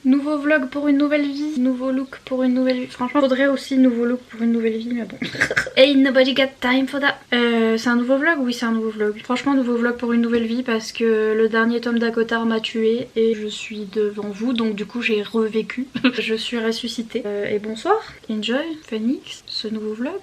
Nouveau vlog pour une nouvelle vie, nouveau look pour une nouvelle vie. Franchement, faudrait aussi nouveau look pour une nouvelle vie, mais bon. Ain't nobody got time for that. C'est un nouveau vlog? Oui, c'est un nouveau vlog. Franchement, nouveau vlog pour une nouvelle vie parce que le dernier tome d'Akotar m'a tué et je suis devant vous, donc du coup j'ai revécu. Je suis ressuscitée. Et bonsoir, enjoy, Phoenix, ce nouveau vlog.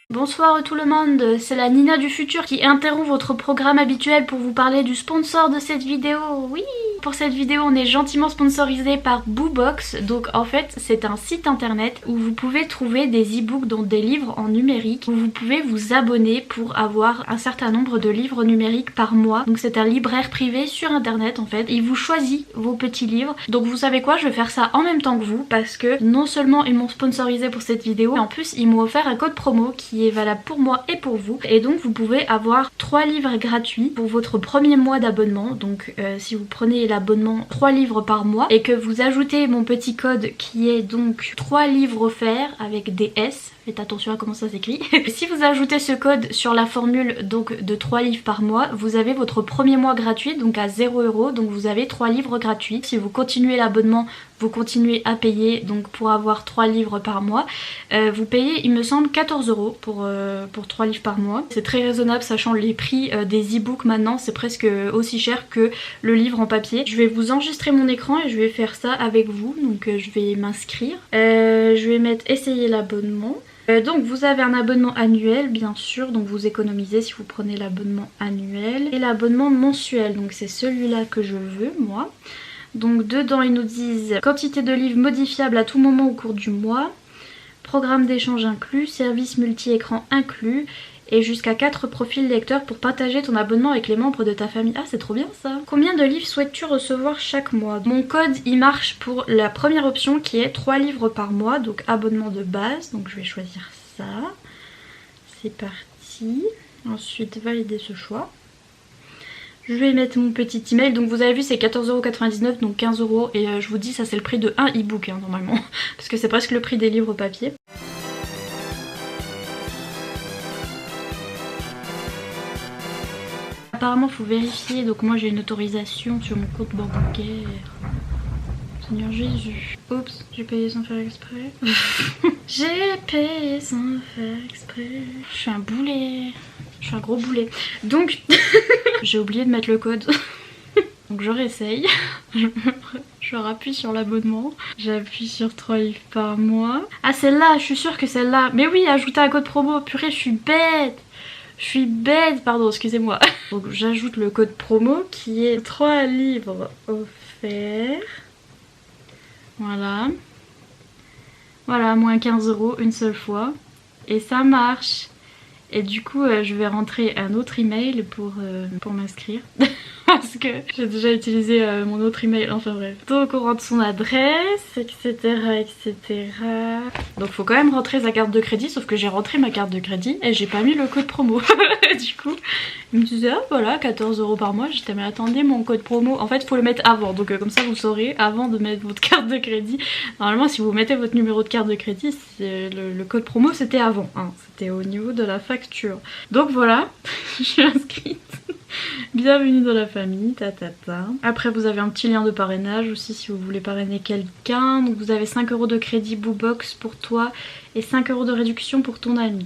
Bonsoir tout le monde, c'est la Nina du futur qui interrompt votre programme habituel pour vous parler du sponsor de cette vidéo. Oui! Pour cette vidéo, on est gentiment sponsorisé par Boobox. Donc en fait, c'est un site internet où vous pouvez trouver des e-books, donc des livres en numérique, où vous pouvez vous abonner pour avoir un certain nombre de livres numériques par mois. Donc c'est un libraire privé sur internet en fait. Il vous choisit vos petits livres. Donc vous savez quoi, je vais faire ça en même temps que vous parce que non seulement ils m'ont sponsorisé pour cette vidéo, mais en plus ils m'ont offert un code promo qui est valable pour moi et pour vous. Et donc vous pouvez avoir 3 livres gratuits pour votre premier mois d'abonnement. Donc si vous prenez l'abonnement 3 livres par mois et que vous ajoutez mon petit code qui est donc 3 livres offerts avec des S, faites attention à comment ça s'écrit. Si vous ajoutez ce code sur la formule donc de 3 livres par mois, vous avez votre premier mois gratuit donc à 0 €, donc vous avez 3 livres gratuits. Si vous continuez l'abonnement, vous continuez à payer donc pour avoir 3 livres par mois. Vous payez il me semble 14 € pour 3 livres par mois. C'est très raisonnable sachant les prix des e-books maintenant, c'est presque aussi cher que le livre en papier. Je vais vous enregistrer mon écran et je vais faire ça avec vous, donc je vais m'inscrire. Je vais mettre essayer l'abonnement. Donc vous avez un abonnement annuel bien sûr, donc vous économisez si vous prenez l'abonnement annuel. Et l'abonnement mensuel, donc c'est celui-là que je veux moi. Donc dedans ils nous disent quantité de livres modifiable à tout moment au cours du mois, programme d'échange inclus, service multi-écran inclus et jusqu'à 4 profils lecteurs pour partager ton abonnement avec les membres de ta famille. Ah c'est trop bien ça. Combien de livres souhaites-tu recevoir chaque mois? Mon code il marche pour la première option qui est 3 livres par mois, donc abonnement de base, donc je vais choisir ça. C'est parti. Ensuite valider ce choix. Je vais mettre mon petit email, donc vous avez vu c'est 14,99 € donc 15 € et je vous dis ça c'est le prix de un e-book hein, normalement parce que c'est presque le prix des livres papier. Apparemment faut vérifier, donc moi j'ai une autorisation sur mon compte bancaire. Seigneur Jésus. Oups, j'ai payé sans faire exprès. J'ai payé sans faire exprès. Je suis un boulet. Je suis un gros boulet. Donc, j'ai oublié de mettre le code. Donc je réessaye. Je rappuie sur l'abonnement. J'appuie sur 3 livres par mois. Ah celle-là, je suis sûre que celle-là. Mais oui, ajouter un code promo. Purée, je suis bête. Je suis bête, pardon, excusez-moi. Donc j'ajoute le code promo qui est 3 livres offerts. Voilà. Voilà, moins 15 € une seule fois. Et ça marche. Et du coup, je vais rentrer un autre email pour m'inscrire. Parce que j'ai déjà utilisé mon autre email, enfin bref. Donc on rentre son adresse, etc. etc. Donc faut quand même rentrer sa carte de crédit, sauf que j'ai rentré ma carte de crédit et j'ai pas mis le code promo. Du coup, il me disait ah voilà 14 € par mois. J'étais mais attendez mon code promo. En fait faut le mettre avant, donc comme ça vous saurez avant de mettre votre carte de crédit. Normalement si vous mettez votre numéro de carte de crédit, le code promo c'était avant, hein. C'était au niveau de la facture. Donc voilà, je suis inscrite. Bienvenue dans la famille, tatata. Après vous avez un petit lien de parrainage aussi si vous voulez parrainer quelqu'un. Donc vous avez 5 € de crédit Boobox pour toi et 5 € de réduction pour ton ami.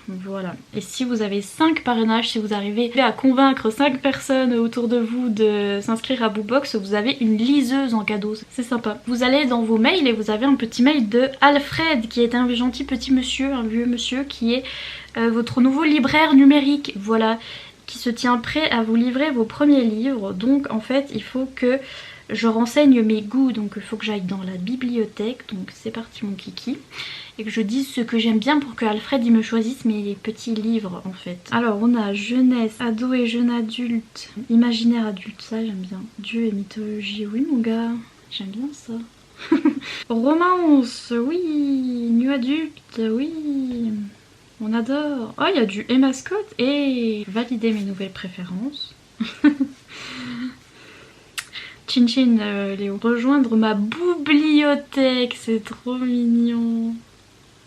Voilà. Et si vous avez 5 parrainages, si vous arrivez à convaincre 5 personnes autour de vous de s'inscrire à Boobox, vous avez une liseuse en cadeau. C'est sympa. Vous allez dans vos mails et vous avez un petit mail de Alfred qui est un gentil petit monsieur, un vieux monsieur qui est votre nouveau libraire numérique. Voilà. Qui se tient prêt à vous livrer vos premiers livres. Donc en fait il faut que je renseigne mes goûts, donc il faut que j'aille dans la bibliothèque, donc c'est parti mon kiki, et que je dise ce que j'aime bien pour que Alfred il me choisisse mes petits livres en fait. Alors on a jeunesse, ado et jeune adulte, imaginaire adulte, ça j'aime bien, Dieu et mythologie, oui mon gars, j'aime bien ça. Romance, oui, nu adulte, oui. On adore. Oh, il y a du Emma Scott et valider mes nouvelles préférences. Chin chin, Léo. Rejoindre ma bibliothèque, c'est trop mignon.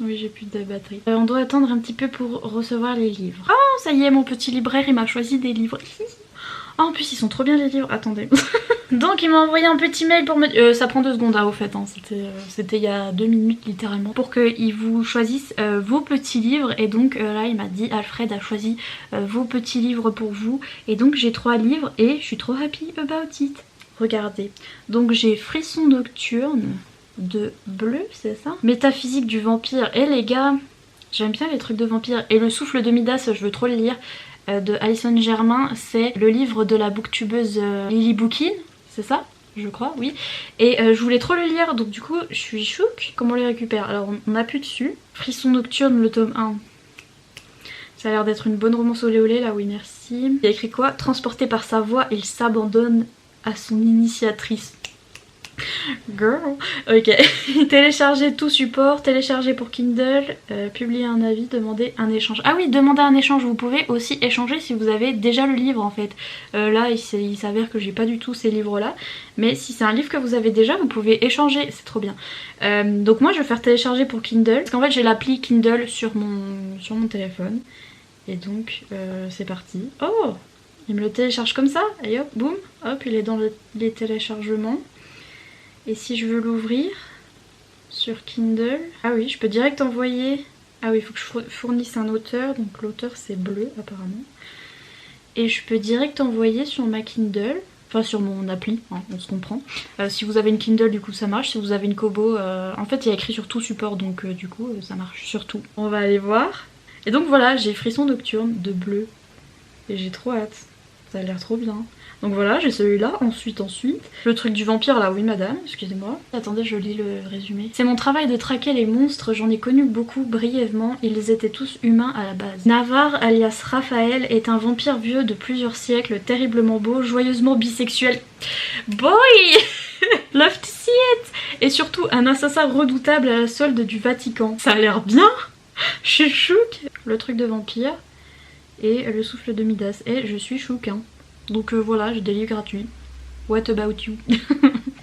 Oui, j'ai plus de batterie. On doit attendre un petit peu pour recevoir les livres. Oh, ça y est, mon petit libraire, il m'a choisi des livres. Oh, en plus, ils sont trop bien les livres. Attendez. Donc il m'a envoyé un petit mail pour me... ça prend 2 secondes au fait, hein. C'était il y a 2 minutes littéralement. Pour qu'il vous choisisse vos petits livres. Et donc là il m'a dit Alfred a choisi vos petits livres pour vous. Et donc j'ai 3 livres et je suis trop happy about it. Regardez. Donc j'ai Frisson nocturne de Bleu, c'est ça? Métaphysique du vampire. Et les gars, j'aime bien les trucs de vampire. Et Le souffle de Midas, je veux trop le lire. De Alison Germain, c'est le livre de la booktubeuse Lily Bookin. C'est ça, je crois, oui. Et je voulais trop le lire, donc du coup, je suis chouque. Comment on les récupère? Alors, on appuie dessus. Frisson nocturne, le tome 1. Ça a l'air d'être une bonne romance olé olé, là, oui, merci. Il y a écrit quoi? Transporté par sa voix, il s'abandonne à son initiatrice. Girl. Ok. Télécharger tout support, télécharger pour Kindle, publier un avis, demander un échange. Ah oui, demander un échange, vous pouvez aussi échanger si vous avez déjà le livre en fait. Là, il s'avère que j'ai pas du tout ces livres-là. Mais si c'est un livre que vous avez déjà, vous pouvez échanger, c'est trop bien. Donc moi, je vais faire télécharger pour Kindle. Parce qu'en fait, j'ai l'appli Kindle sur mon téléphone. Et donc, c'est parti. Oh! Il me le télécharge comme ça, et hop, boum, hop, il est dans les téléchargements. Et si je veux l'ouvrir sur Kindle... Ah oui, je peux direct envoyer... Ah oui, il faut que je fournisse un auteur. Donc l'auteur c'est Bleu apparemment. Et je peux direct envoyer sur ma Kindle. Enfin sur mon appli, hein, on se comprend. Si vous avez une Kindle du coup ça marche. Si vous avez une Kobo... En fait il y a écrit sur tout support donc du coup ça marche sur tout. On va aller voir. Et donc voilà, j'ai Frisson nocturne de Bleu. Et j'ai trop hâte. Ça a l'air trop bien. Donc voilà, j'ai celui-là, ensuite. Le truc du vampire là, oui madame, excusez-moi. Attendez, je lis le résumé. C'est mon travail de traquer les monstres, j'en ai connu beaucoup brièvement, ils étaient tous humains à la base. Navarre, alias Raphaël, est un vampire vieux de plusieurs siècles, terriblement beau, joyeusement bisexuel. Boy Love to see it. Et surtout un assassin redoutable à la solde du Vatican. Ça a l'air bien. Je suis chouque. Le truc de vampire et le souffle de Midas. Et je suis chouque hein. Donc voilà, j'ai des livres gratuits. What about you?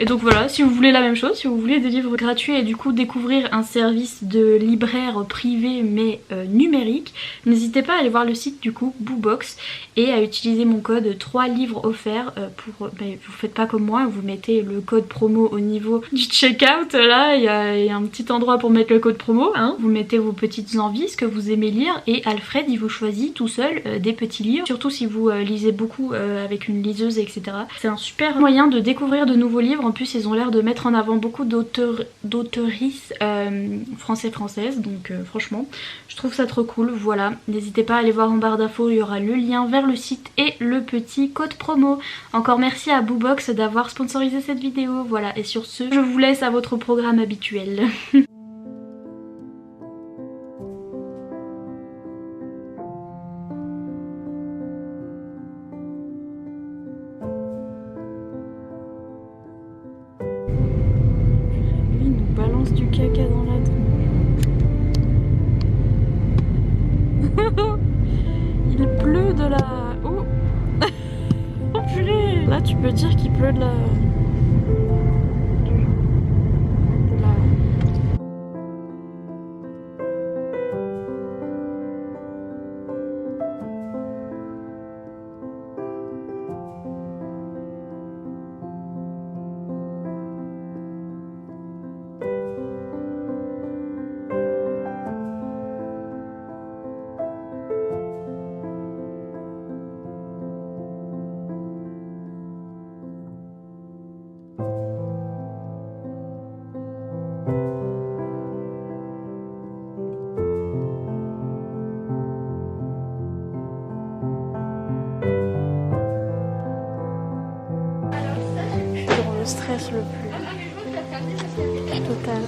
Et donc voilà, si vous voulez la même chose, si vous voulez des livres gratuits et du coup découvrir un service de libraire privé mais numérique, n'hésitez pas à aller voir le site du coup Boobox et à utiliser mon code 3 livres offerts pour... vous faites pas comme moi, vous mettez le code promo au niveau du checkout, là il y a un petit endroit pour mettre le code promo, hein. Vous mettez vos petites envies, ce que vous aimez lire et Alfred il vous choisit tout seul des petits livres, surtout si vous lisez beaucoup avec une liseuse etc. C'est un super moyen de découvrir de nouveaux livres. En plus ils ont l'air de mettre en avant beaucoup d'auteuristes françaises donc franchement je trouve ça trop cool. Voilà, n'hésitez pas à aller voir en barre d'infos, il y aura le lien vers le site et le petit code promo. Encore merci à Boobox d'avoir sponsorisé cette vidéo. Voilà, et sur ce je vous laisse à votre programme habituel. Balance du caca dans la tronche. Il pleut de la... Oh oh purée. Là tu peux dire qu'il pleut de la... Stress le plus total.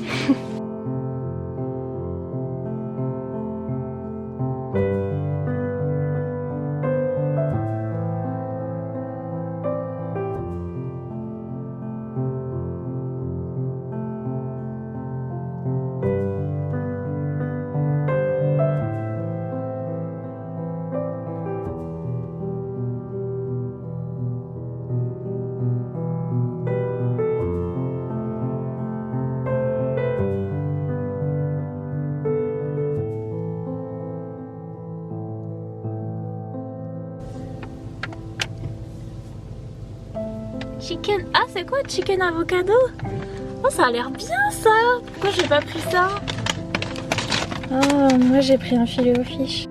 chicken. Ah, c'est quoi chicken avocado? Oh, ça a l'air bien ça. Pourquoi j'ai pas pris ça? Oh, moi j'ai pris un filet au fish.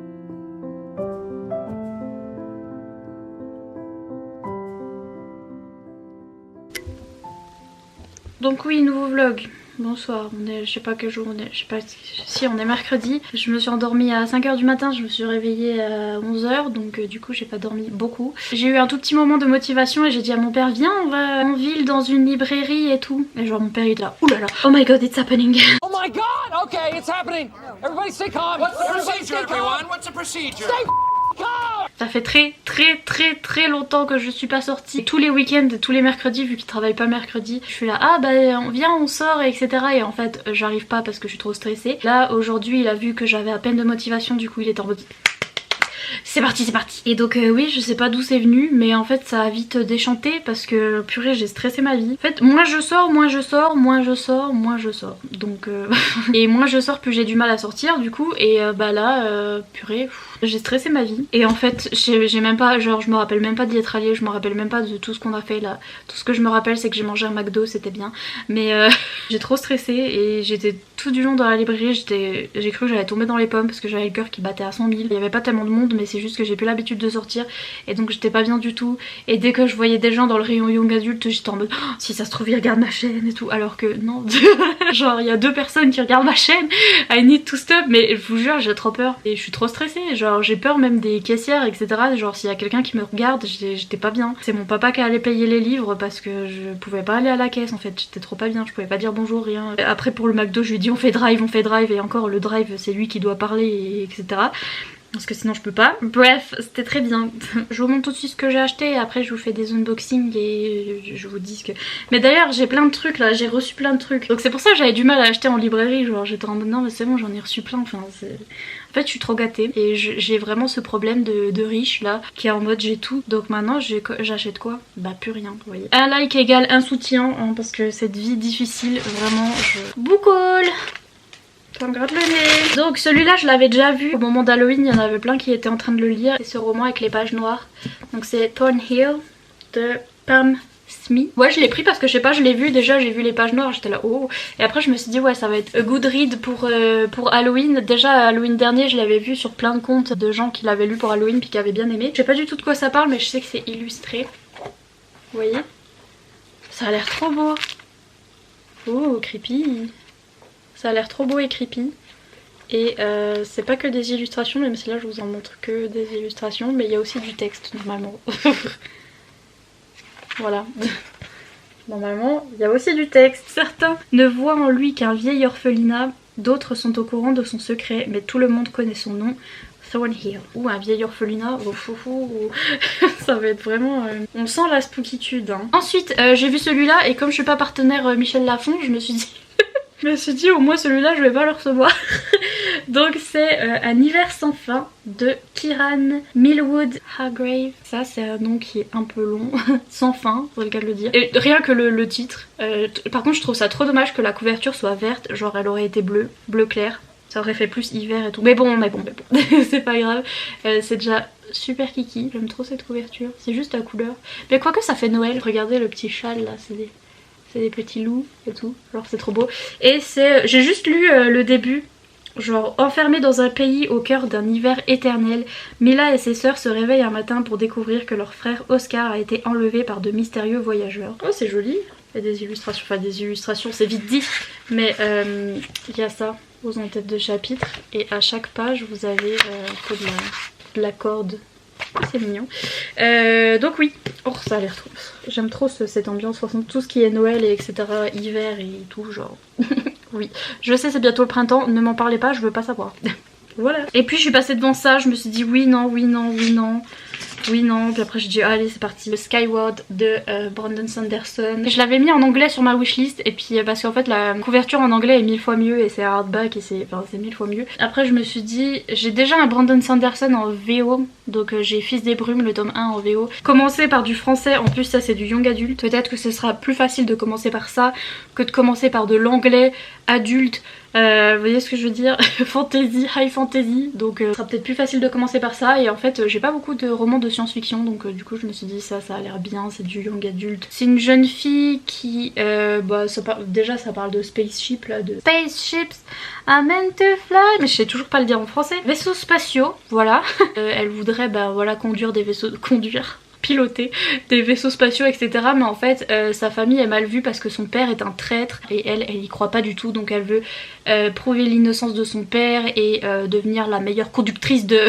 Donc oui, nouveau vlog. Bonsoir, on est, je sais pas quel jour on est, je sais pas si on est mercredi. Je me suis endormie à 5 h du matin, je me suis réveillée à 11 h, donc du coup j'ai pas dormi beaucoup. J'ai eu un tout petit moment de motivation et j'ai dit à mon père, viens, on va en ville dans une librairie et tout. Et genre mon père il était là, oulala, oh my god, it's happening. Oh my god, okay, it's happening. Everybody stay calm. What's the procedure, everyone? What's the procedure? Stay calm. Ça fait très longtemps que je suis pas sortie. Tous les week-ends, tous les mercredis, vu qu'il travaille pas mercredi, je suis là, ah bah viens on sort, etc. Et en fait j'arrive pas parce que je suis trop stressée. Là aujourd'hui il a vu que j'avais à peine de motivation, du coup il était en mode... C'est parti, c'est parti. Et donc oui, je sais pas d'où c'est venu, mais en fait ça a vite déchanté parce que purée, j'ai stressé ma vie. En fait, moins je sors, moins je sors, moins je sors, moins je sors. Donc et moins je sors, plus j'ai du mal à sortir du coup. Et bah là, purée, j'ai stressé ma vie. Et en fait, j'ai même pas, genre je me rappelle même pas d'y être allée, je me rappelle même pas de tout ce qu'on a fait là. Tout ce que je me rappelle c'est que j'ai mangé un McDo, c'était bien. Mais j'ai trop stressé et j'étais tout du long dans la librairie, j'ai cru que j'allais tomber dans les pommes parce que j'avais le cœur qui battait à 100 000. Il y avait pas tellement de monde, mais c'est juste que j'ai plus l'habitude de sortir et donc j'étais pas bien du tout. Et dès que je voyais des gens dans le rayon young adulte, j'étais en mode oh, si ça se trouve ils regardent ma chaîne et tout, alors que non. Genre il y a 2 personnes qui regardent ma chaîne, I need to stop. Mais je vous jure, j'ai trop peur et je suis trop stressée, genre j'ai peur même des caissières, etc. Genre s'il y a quelqu'un qui me regarde, j'étais pas bien. C'est mon papa qui allait payer les livres parce que je pouvais pas aller à la caisse en fait, j'étais trop pas bien, je pouvais pas dire bonjour, rien. Après pour le McDo je lui dis on fait drive, et encore le drive c'est lui qui doit parler, etc. Parce que sinon je peux pas. Bref, c'était très bien. Je vous montre tout de suite ce que j'ai acheté et après je vous fais des unboxings et je vous dis ce que... Mais d'ailleurs j'ai plein de trucs là, j'ai reçu plein de trucs. Donc c'est pour ça que j'avais du mal à acheter en librairie. Genre j'étais en mode non mais c'est bon, j'en ai reçu plein. Enfin c'est... En fait je suis trop gâtée et j'ai vraiment ce problème de riche là qui est en mode j'ai tout. Donc maintenant j'achète quoi? Bah plus rien, vous voyez. Un like égale un soutien hein, parce que cette vie difficile vraiment je... Boucole. Ça me gratte le nez. Donc celui-là je l'avais déjà vu au moment d'Halloween, il y en avait plein qui étaient en train de le lire. C'est ce roman avec les pages noires. Donc c'est Thornhill de Pam Smith. Ouais je l'ai pris parce que je sais pas, je l'ai vu déjà, j'ai vu les pages noires, j'étais là oh. Et après je me suis dit ouais ça va être a good read pour Halloween. Déjà Halloween dernier je l'avais vu sur plein de comptes de gens qui l'avaient lu pour Halloween puis qui avaient bien aimé. Je sais pas du tout de quoi ça parle mais je sais que c'est illustré. Vous voyez? Ça a l'air trop beau. Oh creepy. Ça a l'air trop beau et creepy. Et c'est pas que des illustrations, même si là je vous en montre que des illustrations, mais il y a aussi du texte normalement. Voilà. Normalement, il y a aussi du texte. Certains ne voient en lui qu'un vieil orphelinat, d'autres sont au courant de son secret, mais tout le monde connaît son nom. Thornhill. Ou un vieil orphelinat. Ça va être vraiment... On sent la spookitude. Hein. Ensuite, j'ai vu celui-là et comme je suis pas partenaire Michel Lafon, je me suis dit... Je me suis dit au moins celui-là je vais pas le recevoir. Donc c'est Un hiver sans fin de Kieran Millwood Hargrave. Ça c'est un nom qui est un peu long. Sans fin, c'est le cas de le dire. Et rien que le titre. Par contre je trouve ça trop dommage que la couverture soit verte. Genre elle aurait été bleue, bleu clair. Ça aurait fait plus hiver et tout. Mais bon. C'est pas grave. C'est déjà super kiki. J'aime trop cette couverture. C'est juste la couleur. Mais quoique ça fait Noël. Regardez le petit châle là. C'est des petits loups et tout, genre c'est trop beau. Et c'est... J'ai juste lu le début, genre enfermée dans un pays au cœur d'un hiver éternel, Mila et ses sœurs se réveillent un matin pour découvrir que leur frère Oscar a été enlevé par de mystérieux voyageurs. Oh c'est joli, il y a des illustrations, enfin des illustrations c'est vite dit, mais il y a ça aux en-têtes de chapitre et à chaque page vous avez de la corde. C'est mignon. Donc oui, oh ça a l'air trop... J'aime trop cette ambiance, tout ce qui est Noël et etc. Hiver et tout genre. Oui, je sais c'est bientôt le printemps, ne m'en parlez pas, je veux pas savoir. Voilà. Et puis je suis passée devant ça, je me suis dit oui non, oui non, oui non. Oui non, puis après j'ai dit allez c'est parti. Le Skyward de Brandon Sanderson. Je l'avais mis en anglais sur ma wishlist et puis parce qu'en fait la couverture en anglais est 1000 fois mieux et c'est hardback et c'est 1000 fois mieux. Après je me suis dit j'ai déjà un Brandon Sanderson en VO, donc j'ai Fils des Brumes le tome 1 en VO. Commencer par du français, en plus ça c'est du young adulte. Peut-être que ce sera plus facile de commencer par ça que de commencer par de l'anglais adulte. Vous voyez ce que je veux dire? Fantasy, high fantasy, donc ce sera peut-être plus facile de commencer par ça. Et en fait j'ai pas beaucoup de romans roman de science-fiction, donc du coup je me suis dit ça a l'air bien, c'est du young adulte. C'est une jeune fille qui, déjà ça parle de spaceship là, de spaceships are meant to fly, mais je sais toujours pas le dire en français. Vaisseaux spatiaux, voilà. Elle voudrait voilà conduire des vaisseaux, piloter des vaisseaux spatiaux, etc. Mais en fait sa famille est mal vue parce que son père est un traître et elle y croit pas du tout, donc elle veut prouver l'innocence de son père et devenir la meilleure conductrice de,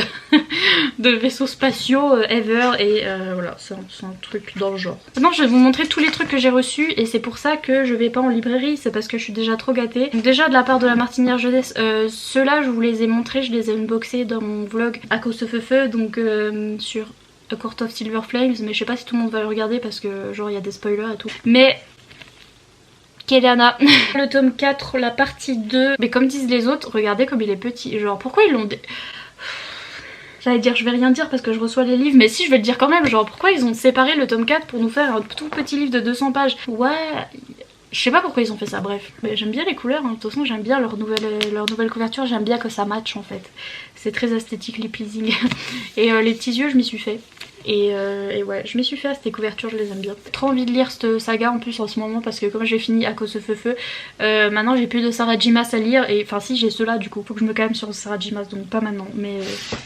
de vaisseaux spatiaux ever, et voilà, c'est un truc dans le genre. Maintenant je vais vous montrer tous les trucs que j'ai reçus et c'est pour ça que je vais pas en librairie, c'est parce que je suis déjà trop gâtée. Donc déjà de la part de la Martinière Jeunesse, ceux-là je vous les ai montrés, je les ai unboxés dans mon vlog à cause de feu, donc sur A Court of Silver Flames, mais je sais pas si tout le monde va le regarder parce que genre il y a des spoilers et tout. Mais Keliana, le tome 4, la partie 2, mais comme disent les autres, regardez comme il est petit, genre pourquoi ils l'ont... J'allais dire je vais rien dire parce que je reçois les livres, mais si je vais le dire quand même, genre pourquoi ils ont séparé le tome 4 pour nous faire un tout petit livre de 200 pages. Ouais, je sais pas pourquoi ils ont fait ça, bref. Mais j'aime bien les couleurs, hein. De toute façon j'aime bien leur nouvelle couverture, j'aime bien que ça match en fait. C'est très esthétically pleasing. Et les petits yeux je m'y suis fait. Et ouais, je m'y suis fait à ces couvertures, je les aime bien. Trop envie de lire cette saga en plus en ce moment parce que comme j'ai fini à cause de feu, maintenant j'ai plus de Sarah J Maas à lire, et enfin si j'ai ceux-là du coup, faut que je me calme sur Sarah J Maas, donc pas maintenant mais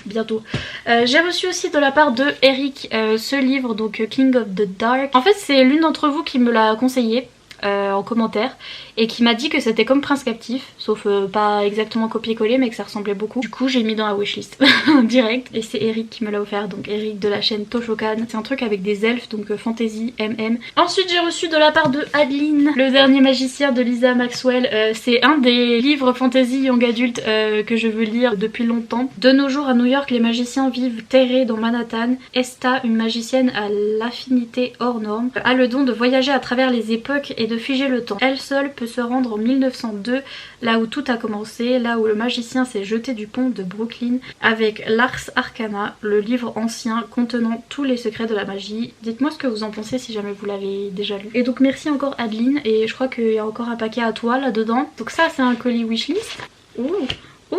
bientôt. J'ai reçu aussi de la part de Eric ce livre, donc King of the Dark. En fait c'est l'une d'entre vous qui me l'a conseillé en commentaire et qui m'a dit que c'était comme Prince Captif, sauf pas exactement copier-coller mais que ça ressemblait beaucoup. Du coup j'ai mis dans la wishlist direct, et c'est Eric qui me l'a offert, donc Eric de la chaîne Toshokan. C'est un truc avec des elfes, donc fantasy MM. Ensuite j'ai reçu de la part de Adeline Le Dernier Magicien de Lisa Maxwell. C'est un des livres fantasy young adulte que je veux lire depuis longtemps. De nos jours à New York, les magiciens vivent terrés dans Manhattan. Esta, une magicienne à l'affinité hors norme, a le don de voyager à travers les époques et de figer le temps. Elle seule peut se rendre en 1902, là où tout a commencé, là où le magicien s'est jeté du pont de Brooklyn, avec l'Ars Arcana, le livre ancien contenant tous les secrets de la magie. Dites-moi ce que vous en pensez si jamais vous l'avez déjà lu. Et donc merci encore Adeline, et je crois qu'il y a encore un paquet à toi là dedans. Donc ça c'est un colis wishlist. Ouh, ouh,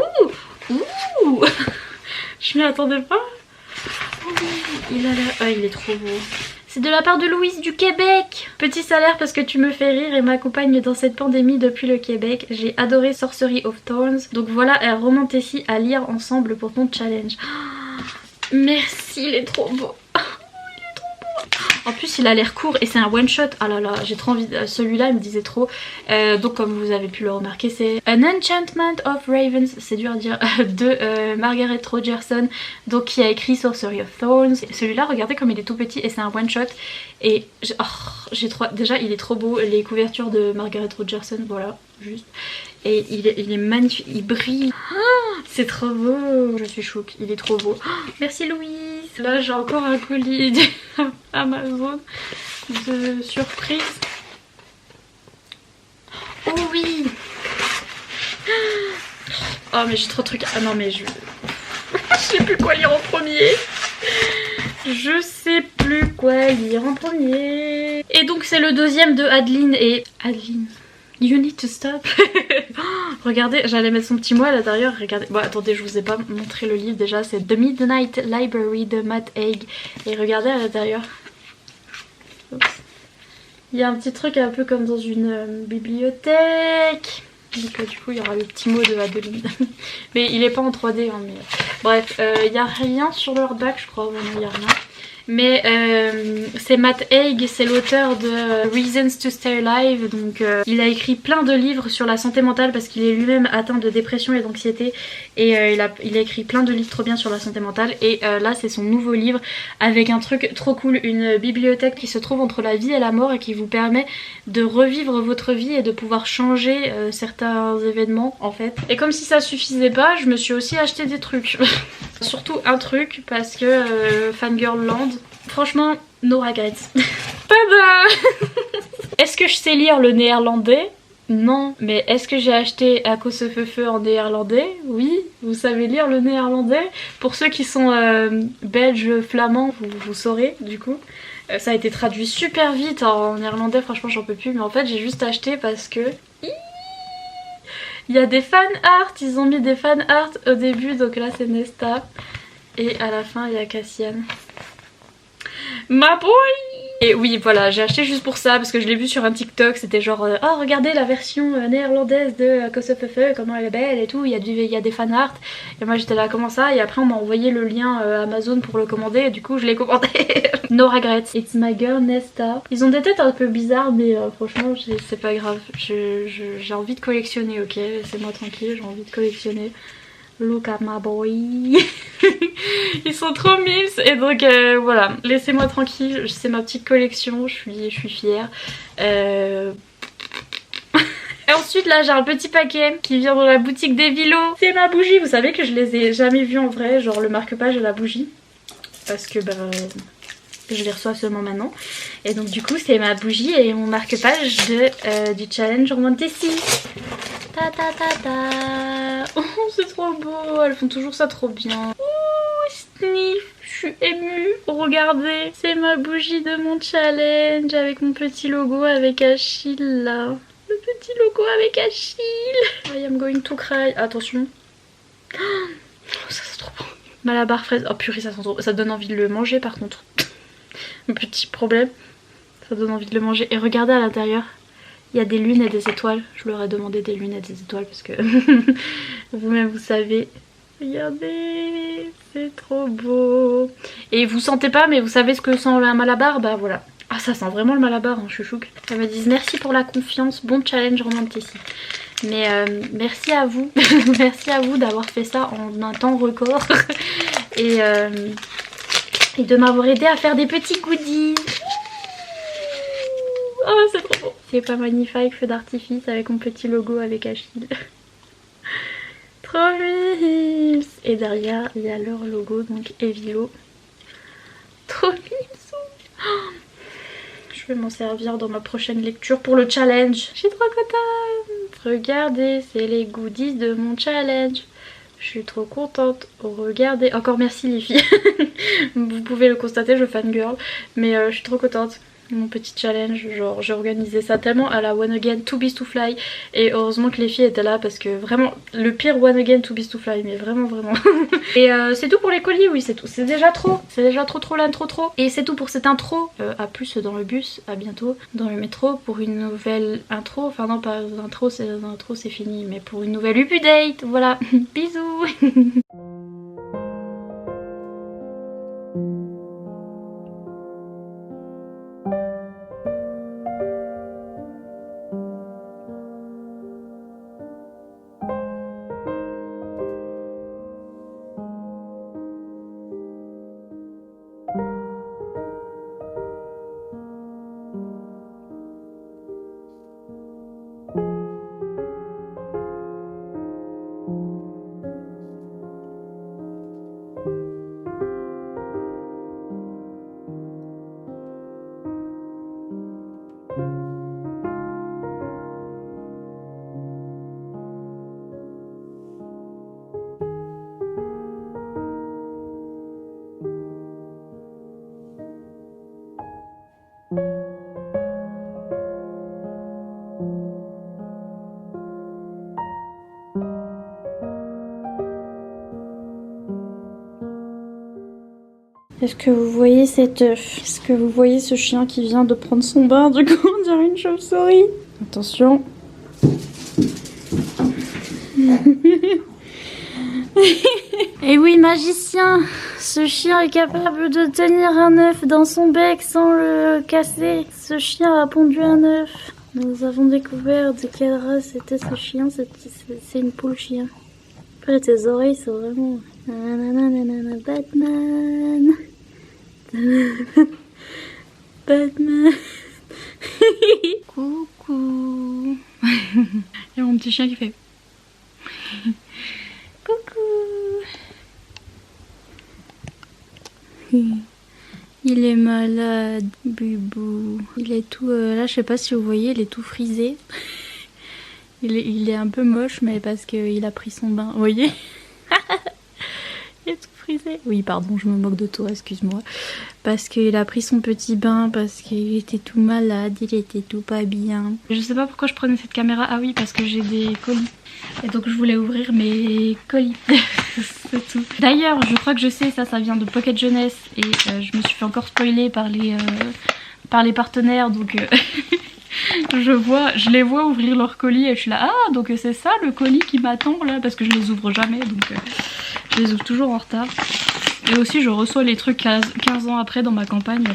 ouh. Je m'y attendais pas. Oh, il a l'air... Ah, il est trop beau. C'est de la part de Louise du Québec. Petit salaire parce que tu me fais rire et m'accompagne dans cette pandémie depuis le Québec. J'ai adoré Sorcery of Thorns. Donc voilà un roman Tessie à lire ensemble pour ton challenge. Oh, merci, il est trop beau. En plus il a l'air court et c'est un one shot. Ah là là, j'ai trop envie, celui-là il me disait trop. Donc comme vous avez pu le remarquer, c'est An Enchantment of Ravens, c'est dur à dire, de Margaret Rogerson, donc qui a écrit Sorcery of Thorns. Celui-là regardez comme il est tout petit et c'est un one shot. Et j'ai trop... Déjà il est trop beau, les couvertures de Margaret Rogerson, voilà, juste. Et il est magnifique, il brille. Oh, c'est trop beau, je suis choquée, il est trop beau. Oh, merci Louise. Là j'ai encore un colis Amazon de surprise. Oh oui. Oh mais j'ai trop de trucs. Ah non mais je sais plus quoi lire en premier. Je sais plus quoi lire en premier. Et donc c'est le deuxième de Adeline et... Adeline, you need to stop. Regardez, j'allais mettre son petit mot à l'intérieur, regardez. Bon attendez, je vous ai pas montré le livre déjà, c'est The Midnight Library de Matt Haig. Et regardez à l'intérieur. Il y a un petit truc un peu comme dans une bibliothèque. Donc du coup il y aura le petit mot de Adeline. Mais il est pas en 3D hein, mais... Bref, il n'y a rien sur leur bac je crois, il n'y a rien. Mais c'est Matt Haig, c'est l'auteur de Reasons to Stay Alive, donc il a écrit plein de livres sur la santé mentale parce qu'il est lui-même atteint de dépression et d'anxiété, et il a écrit plein de livres trop bien sur la santé mentale, et là c'est son nouveau livre avec un truc trop cool, une bibliothèque qui se trouve entre la vie et la mort et qui vous permet de revivre votre vie et de pouvoir changer certains événements en fait. Et comme si ça suffisait pas, je me suis aussi acheté des trucs. Surtout un truc parce que Fangirl Land, franchement no regrets. Tada. Est-ce que je sais lire le néerlandais? Non. Mais est-ce que j'ai acheté À cause de feu en néerlandais? Oui. Vous savez lire le néerlandais? Pour ceux qui sont belges, flamands, vous saurez du coup. Ça a été traduit super vite en néerlandais, franchement j'en peux plus, mais en fait j'ai juste acheté parce que... Il y a des fan art, ils ont mis des fan art au début, donc là c'est Nesta. Et à la fin il y a Cassian. Ma boy. Et oui voilà, j'ai acheté juste pour ça parce que je l'ai vu sur un TikTok, c'était genre oh regardez la version néerlandaise de Kossefefe, comment elle est belle et tout, il y a des fanarts. Et moi j'étais là comment ça, et après on m'a envoyé le lien Amazon pour le commander et du coup je l'ai commandé. No regrets. It's my girl Nesta. Ils ont des têtes un peu bizarres mais franchement c'est pas grave, j'ai envie de collectionner, ok, laissez-moi tranquille, j'ai envie de collectionner. Look at my boy. Ils sont trop mimes. Et donc voilà, laissez-moi tranquille, c'est ma petite collection, je suis fière. Et ensuite là j'ai un petit paquet qui vient dans la boutique des Vilos. C'est ma bougie, vous savez que je les ai jamais vues en vrai, genre le marque-page et la bougie. Parce que je les reçois seulement maintenant. Et donc du coup c'est ma bougie et mon marque-page du challenge Romantici. Ta ta ta ta. Oh c'est trop beau, elles font toujours ça trop bien. Oh sniff, je suis émue. Regardez, c'est ma bougie de mon challenge avec mon petit logo avec Achille là. Le petit logo avec Achille. I am going to cry. Attention. Oh, ça c'est trop bon. Malabar fraise. Oh purée, ça sent trop. Ça donne envie de le manger par contre. Un petit problème. Ça donne envie de le manger. Et regardez à l'intérieur. Il y a des lunes et des étoiles. Je leur ai demandé des lunes et des étoiles parce que vous-même vous savez. Regardez, c'est trop beau. Et vous sentez pas, mais vous savez ce que sent un Malabar. Bah voilà. Ah ça sent vraiment le Malabar, hein, chouchouk. Elles me disent merci pour la confiance, bon challenge Romantici. Mais merci à vous. Merci à vous d'avoir fait ça en un temps record. Et de m'avoir aidé à faire des petits goodies. Oh c'est trop beau. C'est pas magnifique, feu d'artifice avec mon petit logo avec Achille. Trop mignon. Et derrière il y a leur logo, donc Evilo. Trop mignon. Oh, je vais m'en servir dans ma prochaine lecture pour le challenge. Je suis trop contente. Regardez, c'est les goodies de mon challenge. Je suis trop contente. Regardez. Encore merci les filles. Vous pouvez le constater, je fangirl. Mais je suis trop contente. Mon petit challenge, genre j'ai organisé ça tellement à la One Again Two Beasts to Fly. Et heureusement que les filles étaient là parce que vraiment le pire One Again Two Beasts to Fly, mais vraiment. Et c'est tout pour les colis, oui c'est tout. C'est déjà trop là, trop. Et c'est tout pour cette intro. À plus dans le bus, à bientôt dans le métro pour une nouvelle intro. Enfin non pas l'intro c'est fini, mais pour une nouvelle update, voilà. Bisous. Est-ce que vous voyez cette... Est-ce que vous voyez ce chien qui vient de prendre son bain? Du coup on dirait une chauve-souris. Attention. Et oui magicien, ce chien est capable de tenir un œuf dans son bec sans le casser. Ce chien a pondu un œuf. Nous avons découvert de quelle race était ce chien. C'est une poule chien. Après tes oreilles sont vraiment... Nanana, Batman. Batman. Coucou. Il y a mon petit chien qui fait coucou. Il est malade, Bubou. Il est tout... là, je sais pas si vous voyez, il est tout frisé. Il est un peu moche, mais parce qu'il a pris son bain. Vous voyez? Il est tout frisé. Oui, pardon, je me moque de toi, excuse-moi. Parce qu'il a pris son petit bain, parce qu'il était tout malade, il était tout pas bien. Je sais pas pourquoi je prenais cette caméra. Ah oui, parce que j'ai des colis. Et donc je voulais ouvrir mes colis. C'est tout. D'ailleurs, je crois que je sais, ça vient de Pocket Jeunesse. Et je me suis fait encore spoiler par les partenaires, donc... je les vois ouvrir leur colis et je suis là, ah donc c'est ça le colis qui m'attend là, parce que je les ouvre jamais, donc je les ouvre toujours en retard. Et aussi je reçois les trucs 15 ans après dans ma campagne là,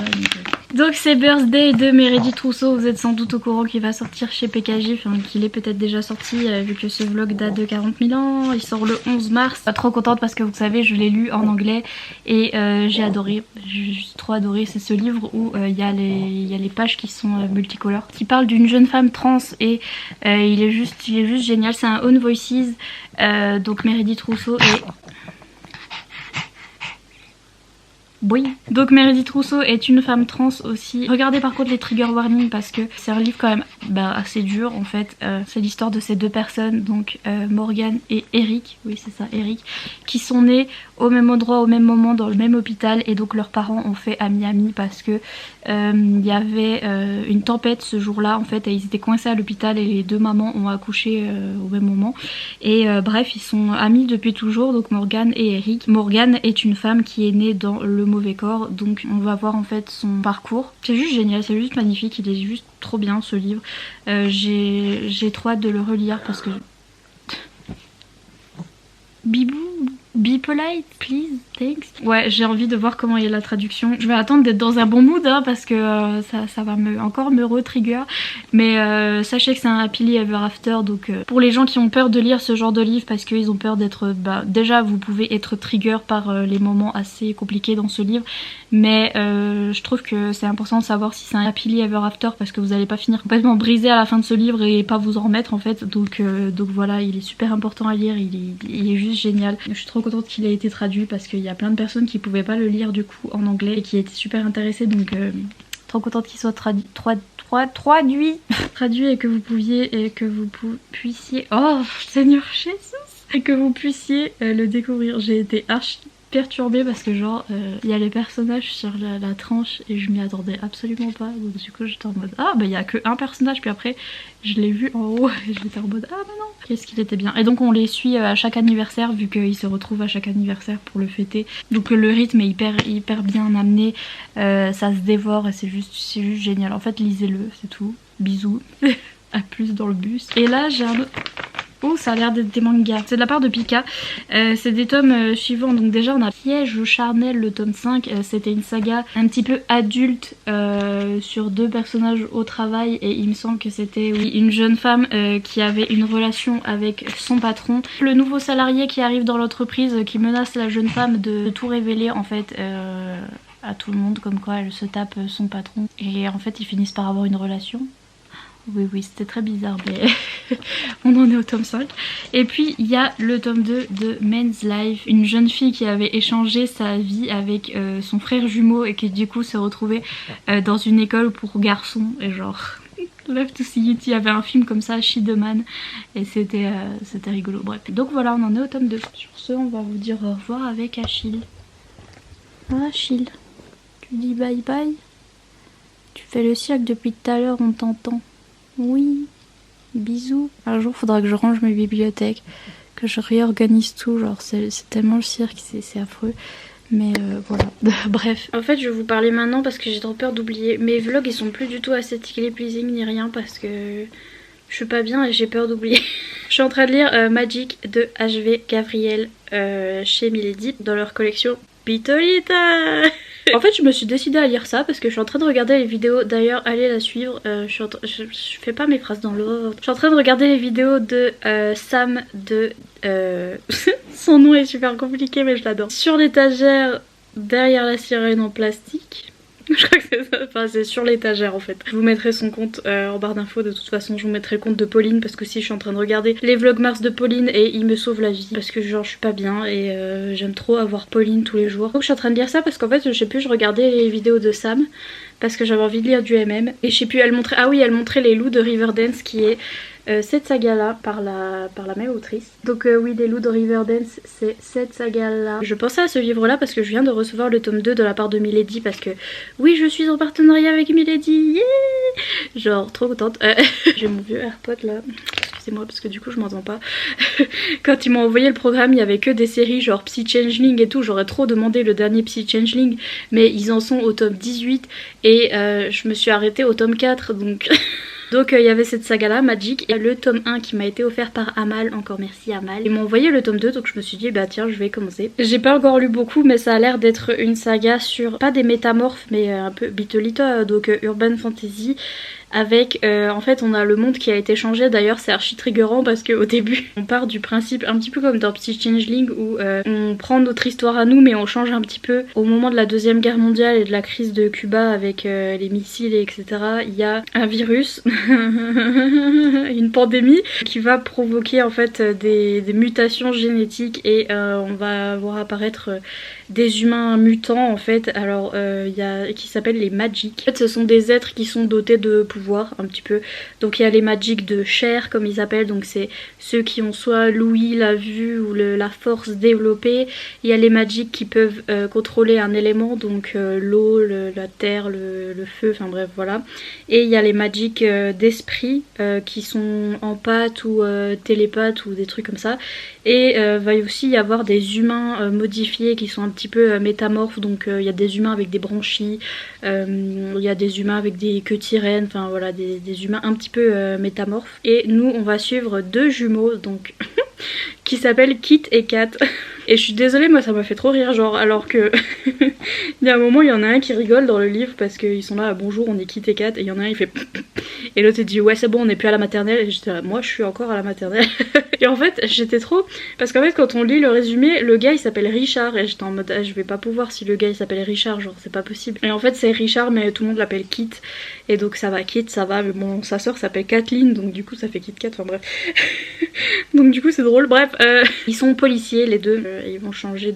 donc c'est Birthday de Meredith Rousseau. Vous êtes sans doute au courant qu'il va sortir chez PKJ, enfin qu'il est peut-être déjà sorti vu que ce vlog date de 40 000 ans. Il sort le 11 mars. Trop contente parce que vous savez je l'ai lu en anglais et j'ai adoré, j'ai juste trop adoré. C'est ce livre où il y a les pages qui sont multicolores, qui parle d'une jeune femme trans et il est juste génial. C'est un Own Voices, donc Meredith Rousseau et... Oui. Donc Meredith Rousseau est une femme trans aussi. Regardez par contre les trigger warnings parce que c'est un livre quand même assez dur en fait. C'est l'histoire de ces deux personnes, donc Morgane et Eric, oui c'est ça, Eric, qui sont nés au même endroit, au même moment, dans le même hôpital, et donc leurs parents ont fait ami-ami parce que il y avait une tempête ce jour-là en fait et ils étaient coincés à l'hôpital et les deux mamans ont accouché au même moment. Et bref, ils sont amis depuis toujours, donc Morgane et Eric. Morgane est une femme qui est née dans le mauvais corps, donc on va voir en fait son parcours. C'est juste génial, c'est juste magnifique, il est juste trop bien ce livre. J'ai trop hâte de le relire parce que... Bibou, be polite, please, thanks. Ouais, j'ai envie de voir comment il y a la traduction. Je vais attendre d'être dans un bon mood hein, parce que ça va encore me re-trigger. Mais sachez que c'est un happily ever after, donc pour les gens qui ont peur de lire ce genre de livre parce qu'ils ont peur d'être... déjà vous pouvez être trigger par les moments assez compliqués dans ce livre, mais je trouve que c'est important de savoir si c'est un happily ever after parce que vous n'allez pas finir complètement brisé à la fin de ce livre et pas vous en remettre en fait. Donc voilà, il est super important à lire, il est juste génial. Je suis trop contente qu'il ait été traduit parce qu'il y a plein de personnes qui pouvaient pas le lire du coup en anglais et qui étaient super intéressées, donc trop contente qu'il soit traduit et que vous puissiez, oh Seigneur Jésus, et que vous puissiez le découvrir. J'ai été archi perturbée parce que genre il y a les personnages sur la tranche et je m'y attendais absolument pas, donc du coup j'étais en mode ah bah il y a que un personnage, puis après je l'ai vu en haut et j'étais en mode ah bah non, qu'est-ce qu'il était bien. Et donc on les suit à chaque anniversaire vu qu'ils se retrouvent à chaque anniversaire pour le fêter, donc le rythme est hyper bien amené, ça se dévore et c'est juste génial. En fait lisez-le, c'est tout, bisous. À plus dans le bus. Et là j'ai un autre... Oh, ça a l'air d'être des mangas. C'est de la part de Pika. C'est des tomes suivants. Donc déjà on a Piège charnel, le tome 5. C'était une saga un petit peu adulte sur deux personnages au travail. Et il me semble que c'était une jeune femme qui avait une relation avec son patron. Le nouveau salarié qui arrive dans l'entreprise qui menace la jeune femme de tout révéler en fait à tout le monde. Comme quoi elle se tape son patron. Et en fait ils finissent par avoir une relation. Oui, c'était très bizarre, mais on en est au tome 5. Et puis il y a le tome 2 de Men's Life, une jeune fille qui avait échangé sa vie avec son frère jumeau et qui du coup se retrouvait dans une école pour garçons. Et genre, Love to See It, il y avait un film comme ça, She the Man, et c'était rigolo. Bref, donc voilà, on en est au tome 2. Sur ce, on va vous dire au revoir avec Achille. Ah, Achille, tu dis bye bye? Tu fais le cirque depuis tout à l'heure, on t'entend. Oui, bisous. Un jour faudra que je range mes bibliothèques, que je réorganise tout, genre c'est tellement le cirque, c'est affreux. Mais voilà, bref. En fait je vais vous parler maintenant parce que j'ai trop peur d'oublier. Mes vlogs ils sont plus du tout aesthetically pleasing ni rien parce que je suis pas bien et j'ai peur d'oublier. Je suis en train de lire Magic de HV Gabriel chez Milady dans leur collection Pitolita. En fait je me suis décidée à lire ça parce que je suis en train de regarder les vidéos, d'ailleurs allez la suivre, je fais pas mes phrases dans l'ordre. Je suis en train de regarder les vidéos de Sam de... son nom est super compliqué mais je l'adore. Sur l'étagère derrière la sirène en plastique. Je crois que c'est ça, enfin c'est sur l'étagère en fait. Je vous mettrai son compte en barre d'infos, de toute façon je vous mettrai le compte de Pauline parce que si je suis en train de regarder les vlogmars de Pauline et il me sauve la vie parce que genre je suis pas bien et j'aime trop avoir Pauline tous les jours. Donc je suis en train de lire ça parce qu'en fait je sais plus, je regardais les vidéos de Sam parce que j'avais envie de lire du MM. Et je sais plus, elle montrait, ah oui, elle montrait Les Loups de Riverdance qui est cette saga là par la même autrice. Donc oui, Les Loups de Riverdance, c'est cette saga là. Je pensais à ce livre là parce que je viens de recevoir le tome 2 de la part de Milady, parce que oui, je suis en partenariat avec Milady, yeah, genre trop contente. J'ai mon vieux AirPod là, excusez-moi parce que du coup je m'entends pas. Quand ils m'ont envoyé le programme, il y avait que des séries genre Psy Changeling et tout, j'aurais trop demandé le dernier Psy Changeling, mais ils en sont au tome 18 et je me suis arrêtée au tome 4, donc... Donc il y avait cette saga là, Magic, et le tome 1 qui m'a été offert par Amal, encore merci Amal. Ils m'ont envoyé le tome 2, donc je me suis dit bah tiens, je vais commencer. J'ai pas encore lu beaucoup, mais ça a l'air d'être une saga sur, pas des métamorphes, mais un peu Beatlita, donc urban fantasy. Avec, en fait on a le monde qui a été changé, d'ailleurs c'est archi triggerant parce qu'au début on part du principe un petit peu comme dans Psy Changeling où on prend notre histoire à nous mais on change un petit peu. Au moment de la deuxième guerre mondiale et de la crise de Cuba avec les missiles et etc, il y a un virus, une pandémie qui va provoquer en fait des mutations génétiques et on va voir apparaître des humains mutants en fait, alors qui s'appellent les Magic. En fait ce sont des êtres qui sont dotés de pouvoirs un petit peu, donc il y a les Magic de chair comme ils appellent, donc c'est ceux qui ont soit l'ouïe, la vue ou la force développée. Il y a les Magic qui peuvent contrôler un élément, donc l'eau, la terre, le feu, enfin bref voilà. Et il y a les Magic d'esprit qui sont empathes ou télépathes ou des trucs comme ça. Et va aussi y avoir des humains modifiés qui sont un petit peu métamorphes, donc il y a des humains avec des branchies, il y a des humains avec des queues de sirène, enfin voilà, des humains un petit peu métamorphes. Et nous on va suivre deux jumeaux donc qui s'appellent Kit et Kat. Et je suis désolée, moi ça m'a fait trop rire, genre, alors que il y a un moment il y en a un qui rigole dans le livre parce qu'ils sont là, bonjour on est Kit et Kat, et il y en a un il fait et l'autre il dit ouais c'est bon on est plus à la maternelle, et j'étais là, moi je suis encore à la maternelle. Et en fait j'étais trop, parce qu'en fait quand on lit le résumé, le gars il s'appelle Richard et j'étais en mode ah, je vais pas pouvoir si le gars il s'appelle Richard, genre c'est pas possible. Et en fait c'est Richard mais tout le monde l'appelle Kit, et donc ça va, Kit ça va, mais bon sa soeur s'appelle Kathleen donc du coup ça fait Kit Kat, enfin bref. Donc du coup c'est drôle, bref, ils sont policiers les deux, ils vont changer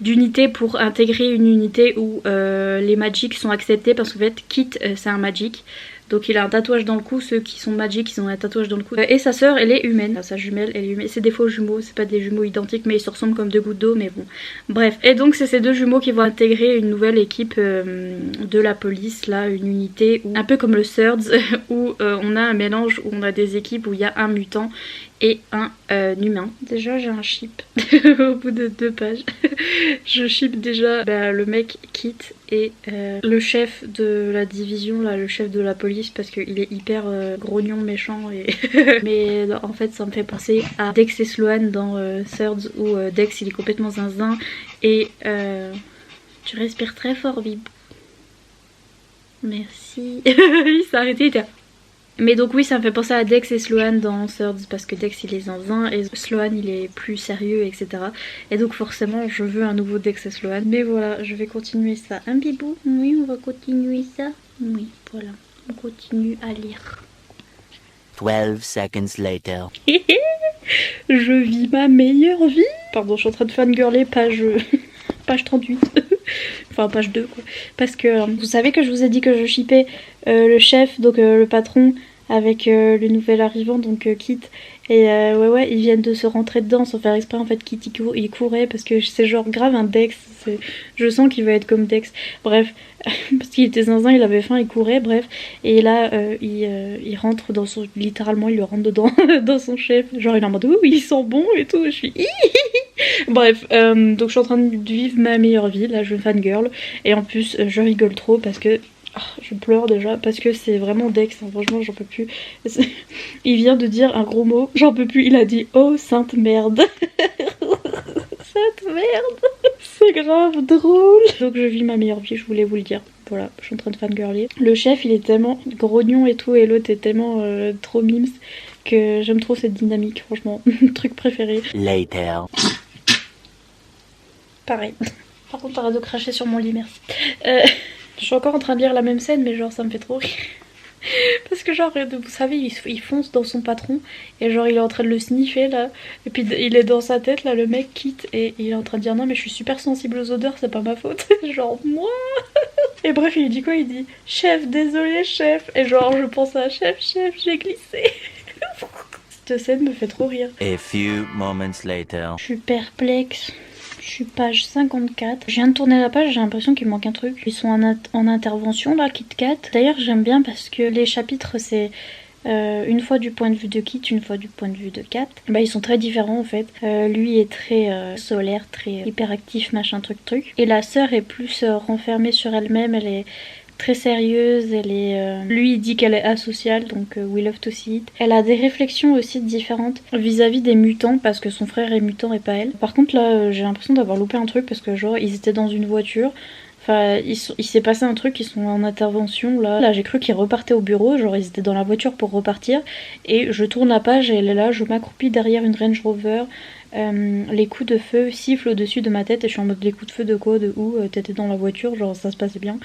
d'unité pour intégrer une unité où les Magic sont acceptés, parce qu'en fait Kit c'est un Magic. Donc il a un tatouage dans le cou, ceux qui sont Magic ils ont un tatouage dans le cou. Et sa sœur elle est humaine, enfin, sa jumelle elle est humaine, c'est des faux jumeaux, c'est pas des jumeaux identiques mais ils se ressemblent comme deux gouttes d'eau, mais bon. Bref, et donc c'est ces deux jumeaux qui vont intégrer une nouvelle équipe de la police, là, une unité, où, un peu comme le Surds, où on a un mélange, où on a des équipes où il y a un mutant et un humain. Déjà j'ai un ship au bout de 2 pages. Je ship déjà le mec Kit et le chef de la division là, le chef de la police, parce qu'il est hyper grognon, méchant et mais en fait ça me fait penser à Dex et Sloane dans Surds, où Dex il est complètement zinzin et tu respires très fort Vib. Merci. Il s'est arrêté, il était... Mais donc oui ça me fait penser à Dex et Sloane dans Surds, parce que Dex il est zinzin et Sloane il est plus sérieux etc. Et donc forcément je veux un nouveau Dex et Sloane. Mais voilà, je vais continuer ça. Un bibou? Oui on va continuer ça. Oui voilà, on continue à lire. 12 seconds later. Je vis ma meilleure vie. Pardon, je suis en train de fangirler page 38. Enfin page 2 quoi. Parce que vous savez que je vous ai dit que je shippais le chef, donc le patron, avec le nouvel arrivant, donc Kit. Et ouais, ils viennent de se rentrer dedans sans faire exprès. En fait, Kit il courait parce que c'est genre grave un Dex. Je sens qu'il va être comme Dex. Bref, parce qu'il était zinzin, il avait faim, il courait, bref. Et là, il rentre dans son... Littéralement, il le rentre dedans, dans son chef. Genre, il est en mode, ouh, il sent bon et tout. Je suis... Bref, donc je suis en train de vivre ma meilleure vie. Là, je fangirl. Et en plus, je rigole trop parce que... je pleure déjà parce que c'est vraiment Dex, hein, franchement j'en peux plus. Il vient de dire un gros mot, j'en peux plus, il a dit oh sainte merde. Sainte merde. C'est grave drôle. Donc je vis ma meilleure vie, je voulais vous le dire. Voilà, je suis en train de fangirler. Le chef il est tellement grognon et tout, et l'autre est tellement trop mimes que j'aime trop cette dynamique, franchement. Truc préféré. Later. Pareil. Par contre t'arrêtes de cracher sur mon lit, merci. Je suis encore en train de lire la même scène, mais genre ça me fait trop rire. Parce que genre, vous savez, il fonce dans son patron, et genre il est en train de le sniffer là, et puis il est dans sa tête là, le mec quitte, et il est en train de dire non mais je suis super sensible aux odeurs, c'est pas ma faute. Genre moi. Et bref, il lui dit quoi? Il dit chef, désolé chef. Et genre, je pense à chef, j'ai glissé. Cette scène me fait trop rire. A few moments later. Je suis perplexe. Je suis page 54. Je viens de tourner la page, j'ai l'impression qu'il manque un truc. Ils sont en intervention là, Kit Kat. D'ailleurs, j'aime bien parce que les chapitres, c'est une fois du point de vue de Kit, une fois du point de vue de Kat. Bah, ils sont très différents en fait. Lui est très solaire, très hyperactif, machin truc. Et la sœur est plus renfermée sur elle-même. Elle est très sérieuse, elle est... Lui il dit qu'elle est asociale, donc we love to see it. Elle a des réflexions aussi différentes vis-à-vis des mutants, parce que son frère est mutant et pas elle. Par contre là, j'ai l'impression d'avoir loupé un truc, parce que genre, ils étaient dans une voiture, enfin, il s'est passé un truc, ils sont en intervention là. Là j'ai cru qu'ils repartaient au bureau, genre ils étaient dans la voiture pour repartir, et je tourne la page et elle est là, je m'accroupis derrière une Range Rover. Les coups de feu sifflent au-dessus de ma tête et je suis en mode les coups de feu de quoi, de où, t'étais dans la voiture, genre ça se passait bien.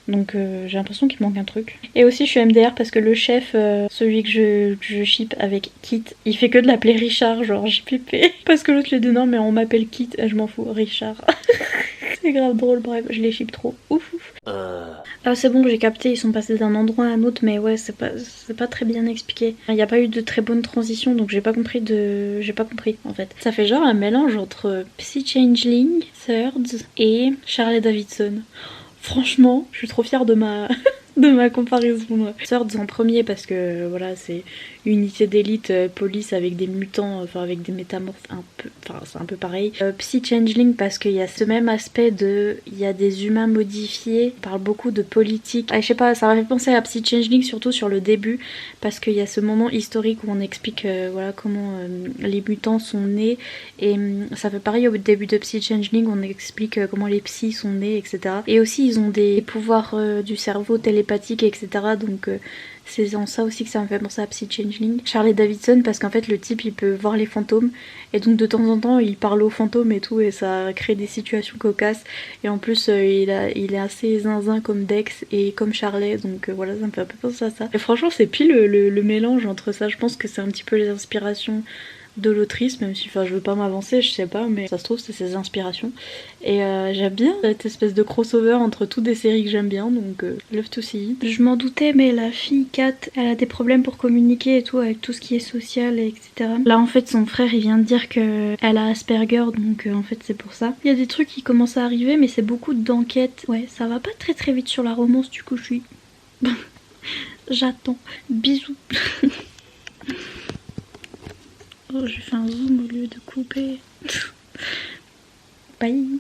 Donc j'ai l'impression qu'il manque un truc. Et aussi je suis MDR parce que le chef, celui que je ship avec Kit, il fait que de l'appeler Richard, genre JPP. Parce que l'autre lui dit non mais on m'appelle Kit, et je m'en fous, Richard. C'est grave drôle, bref, je les ship trop. Ouf. Ah c'est bon, j'ai capté, ils sont passés d'un endroit à un autre, mais ouais, c'est pas très bien expliqué. Il n'y a pas eu de très bonne transition, donc j'ai pas compris en fait. Ça fait genre un mélange entre Psy Changeling, Thirds et Charlie Davidson. Franchement, je suis trop fière de ma de ma comparaison. Thirds en premier parce que voilà, c'est unité d'élite police avec des mutants, enfin avec des métamorphes c'est un peu pareil. Psy Changeling parce qu'il y a ce même aspect de, il y a des humains modifiés, on parle beaucoup de politique. Ah, je sais pas, ça m'a fait penser à Psy Changeling surtout sur le début parce qu'il y a ce moment historique où on explique voilà comment les mutants sont nés et ça fait pareil au début de Psy Changeling, on explique comment les psys sont nés, etc. Et aussi ils ont des pouvoirs du cerveau télépathiques, etc. Donc c'est en ça aussi que ça me fait penser à Psy Changeling. Charlie Davidson parce qu'en fait le type il peut voir les fantômes et donc de temps en temps il parle aux fantômes et tout et ça crée des situations cocasses et en plus il est assez zinzin comme Dex et comme Charlie, donc voilà, ça me fait un peu penser à ça. Et franchement c'est pile le mélange entre ça, je pense que c'est un petit peu les inspirations de l'autrice, même si enfin je veux pas m'avancer, je sais pas, mais ça se trouve c'est ses inspirations. Et j'aime bien cette espèce de crossover entre toutes des séries que j'aime bien, donc love to see it. Je m'en doutais, mais la fille Kat, elle a des problèmes pour communiquer et tout avec tout ce qui est social, etc. Là en fait son frère il vient de dire que elle a Asperger, donc en fait c'est pour ça. Il y a des trucs qui commencent à arriver, mais c'est beaucoup d'enquêtes. Ouais, ça va pas très vite sur la romance, du coup je suis... J'attends. Bisous. Oh, j'ai fait un zoom au lieu de couper. Bye.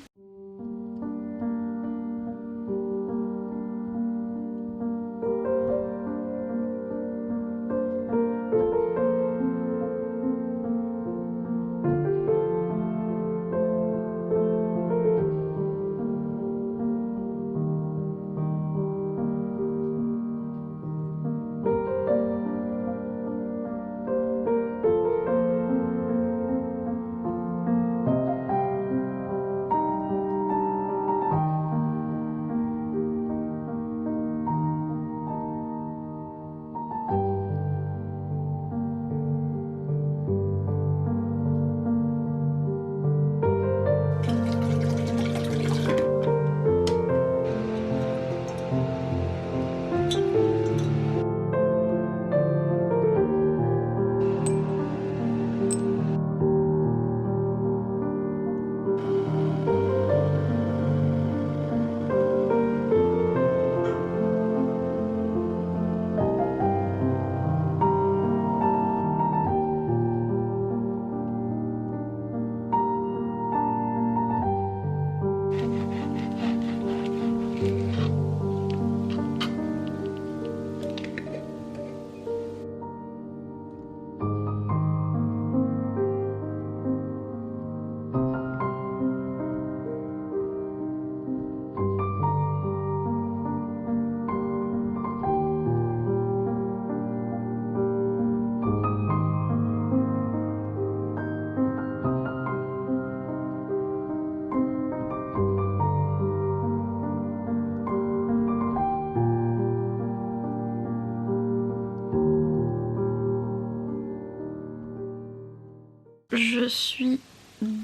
Je suis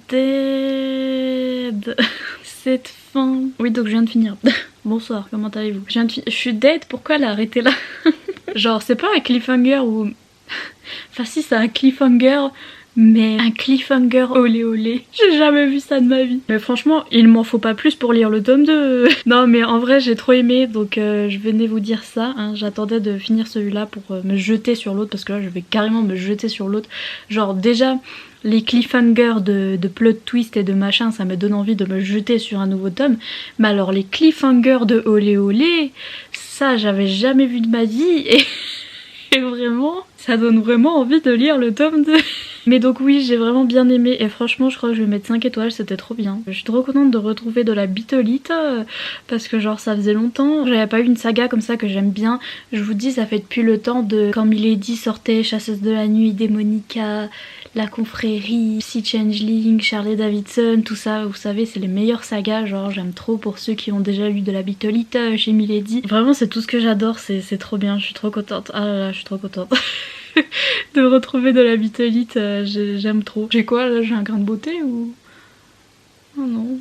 dead. Cette fin... Oui, donc je viens de finir. Bonsoir, comment allez-vous? Je suis dead, pourquoi elle a arrêté là? Genre c'est pas un cliffhanger ou... Enfin si c'est un cliffhanger, mais un cliffhanger olé olé. J'ai jamais vu ça de ma vie. Mais franchement, il m'en faut pas plus pour lire le tome 2. Non mais en vrai j'ai trop aimé, donc je venais vous dire ça. Hein. J'attendais de finir celui-là pour me jeter sur l'autre, parce que là je vais carrément me jeter sur l'autre. Genre déjà... Les cliffhangers de plot twist et de machin, ça me donne envie de me jeter sur un nouveau tome. Mais alors les cliffhangers de olé olé, ça j'avais jamais vu de ma vie et vraiment, ça donne vraiment envie de lire le tome 2. Mais donc oui, j'ai vraiment bien aimé et franchement je crois que je vais mettre 5 étoiles, c'était trop bien. Je suis trop contente de retrouver de la bitolite parce que genre ça faisait longtemps. J'avais pas eu une saga comme ça que j'aime bien. Je vous dis, ça fait depuis le temps de quand Milady sortait Chasseuse de la nuit, Démonica, La confrérie, Psy Changeling, Charlie Davidson, tout ça, vous savez, c'est les meilleures sagas, genre j'aime trop pour ceux qui ont déjà eu de la bitolite chez Milady. Vraiment c'est tout ce que j'adore, c'est trop bien, je suis trop contente. Ah là là, je suis trop contente. De retrouver de la bitolite, j'aime trop. J'ai quoi là? J'ai un grain de beauté ou... Oh non.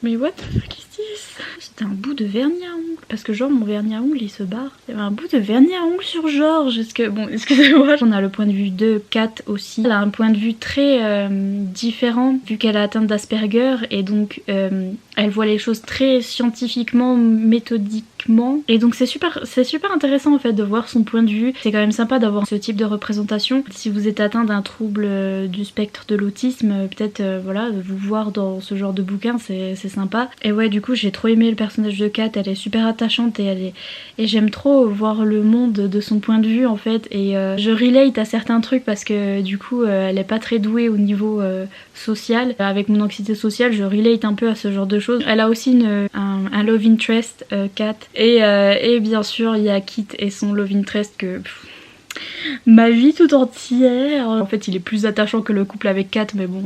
Mais what the fuck is this? C'était un bout de vernis à ongles. Parce que genre mon vernis à ongles il se barre. Il y avait un bout de vernis à ongles sur Georges. Bon, excusez-moi. On a le point de vue de Kat aussi. Elle a un point de vue très différent vu qu'elle a atteint d'Asperger. Et donc elle voit les choses très scientifiquement, méthodiquement. Et donc c'est super intéressant en fait de voir son point de vue. C'est quand même sympa d'avoir ce type de représentation. Si vous êtes atteint d'un trouble du spectre de l'autisme, peut-être voilà, vous voir dans ce genre de bouquin, c'est sympa. Et ouais, du coup j'ai trop aimé le personnage de Kat, elle est super attachante et j'aime trop voir le monde de son point de vue en fait. Et je relate à certains trucs parce que du coup elle est pas très douée au niveau social. Avec mon anxiété sociale, je relate un peu à ce genre de choses. Elle a aussi un love interest, Kat. Et bien sûr il y a Kit et son love interest que... ma vie tout entière. En fait il est plus attachant que le couple avec Kat, mais bon...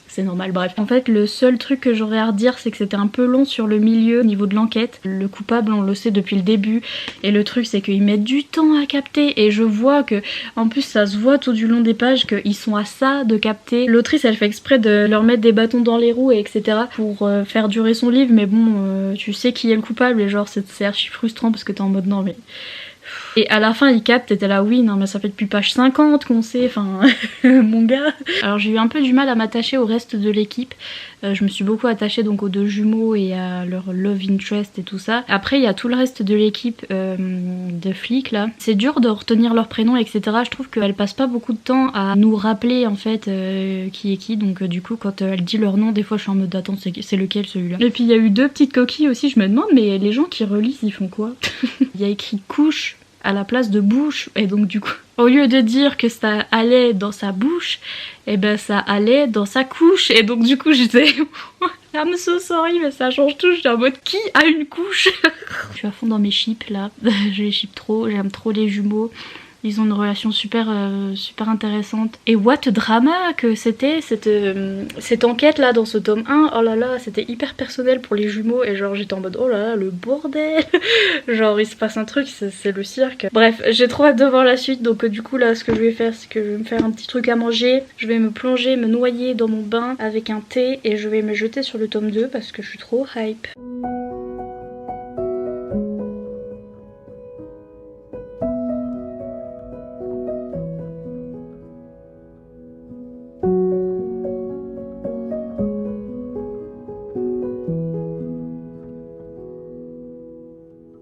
c'est normal, bref. En fait, le seul truc que j'aurais à redire, c'est que c'était un peu long sur le milieu au niveau de l'enquête. Le coupable, on le sait depuis le début. Et le truc, c'est qu'ils mettent du temps à capter. Et je vois que, en plus, ça se voit tout du long des pages qu'ils sont à ça de capter. L'autrice, elle fait exprès de leur mettre des bâtons dans les roues, et etc. pour faire durer son livre. Mais bon, tu sais qui est le coupable. Et genre, c'est archi frustrant parce que t'es en mode non, mais... Et à la fin il capte, t'étais là oui non mais ça fait depuis page 50 qu'on sait, enfin mon gars. Alors j'ai eu un peu du mal à m'attacher au reste de l'équipe. Je me suis beaucoup attachée donc aux deux jumeaux et à leur love interest et tout ça. Après il y a tout le reste de l'équipe de flics là. C'est dur de retenir leurs prénoms etc. Je trouve qu'elle passe pas beaucoup de temps à nous rappeler en fait qui est qui. Donc du coup quand elle dit leur nom des fois je suis en mode attends c'est lequel celui-là. Et puis il y a eu deux petites coquilles aussi, je me demande mais les gens qui relisent ils font quoi? Il y a écrit couche à la place de bouche et donc du coup au lieu de dire que ça allait dans sa bouche et ben ça allait dans sa couche et donc du coup j'étais I'm so sorry mais ça change tout, j'étais en mode qui a une couche. Je suis à fond dans mes chips là, je les chips trop, j'aime trop les jumeaux. Ils ont une relation super intéressante. Et what drama que c'était cette enquête là dans ce tome 1. Oh là là, c'était hyper personnel pour les jumeaux. Et genre j'étais en mode oh là là, le bordel. Genre il se passe un truc, c'est le cirque. Bref, j'ai trop hâte de voir la suite. Donc du coup là, ce que je vais faire, c'est que je vais me faire un petit truc à manger. Je vais me plonger, me noyer dans mon bain avec un thé. Et je vais me jeter sur le tome 2 parce que je suis trop hype.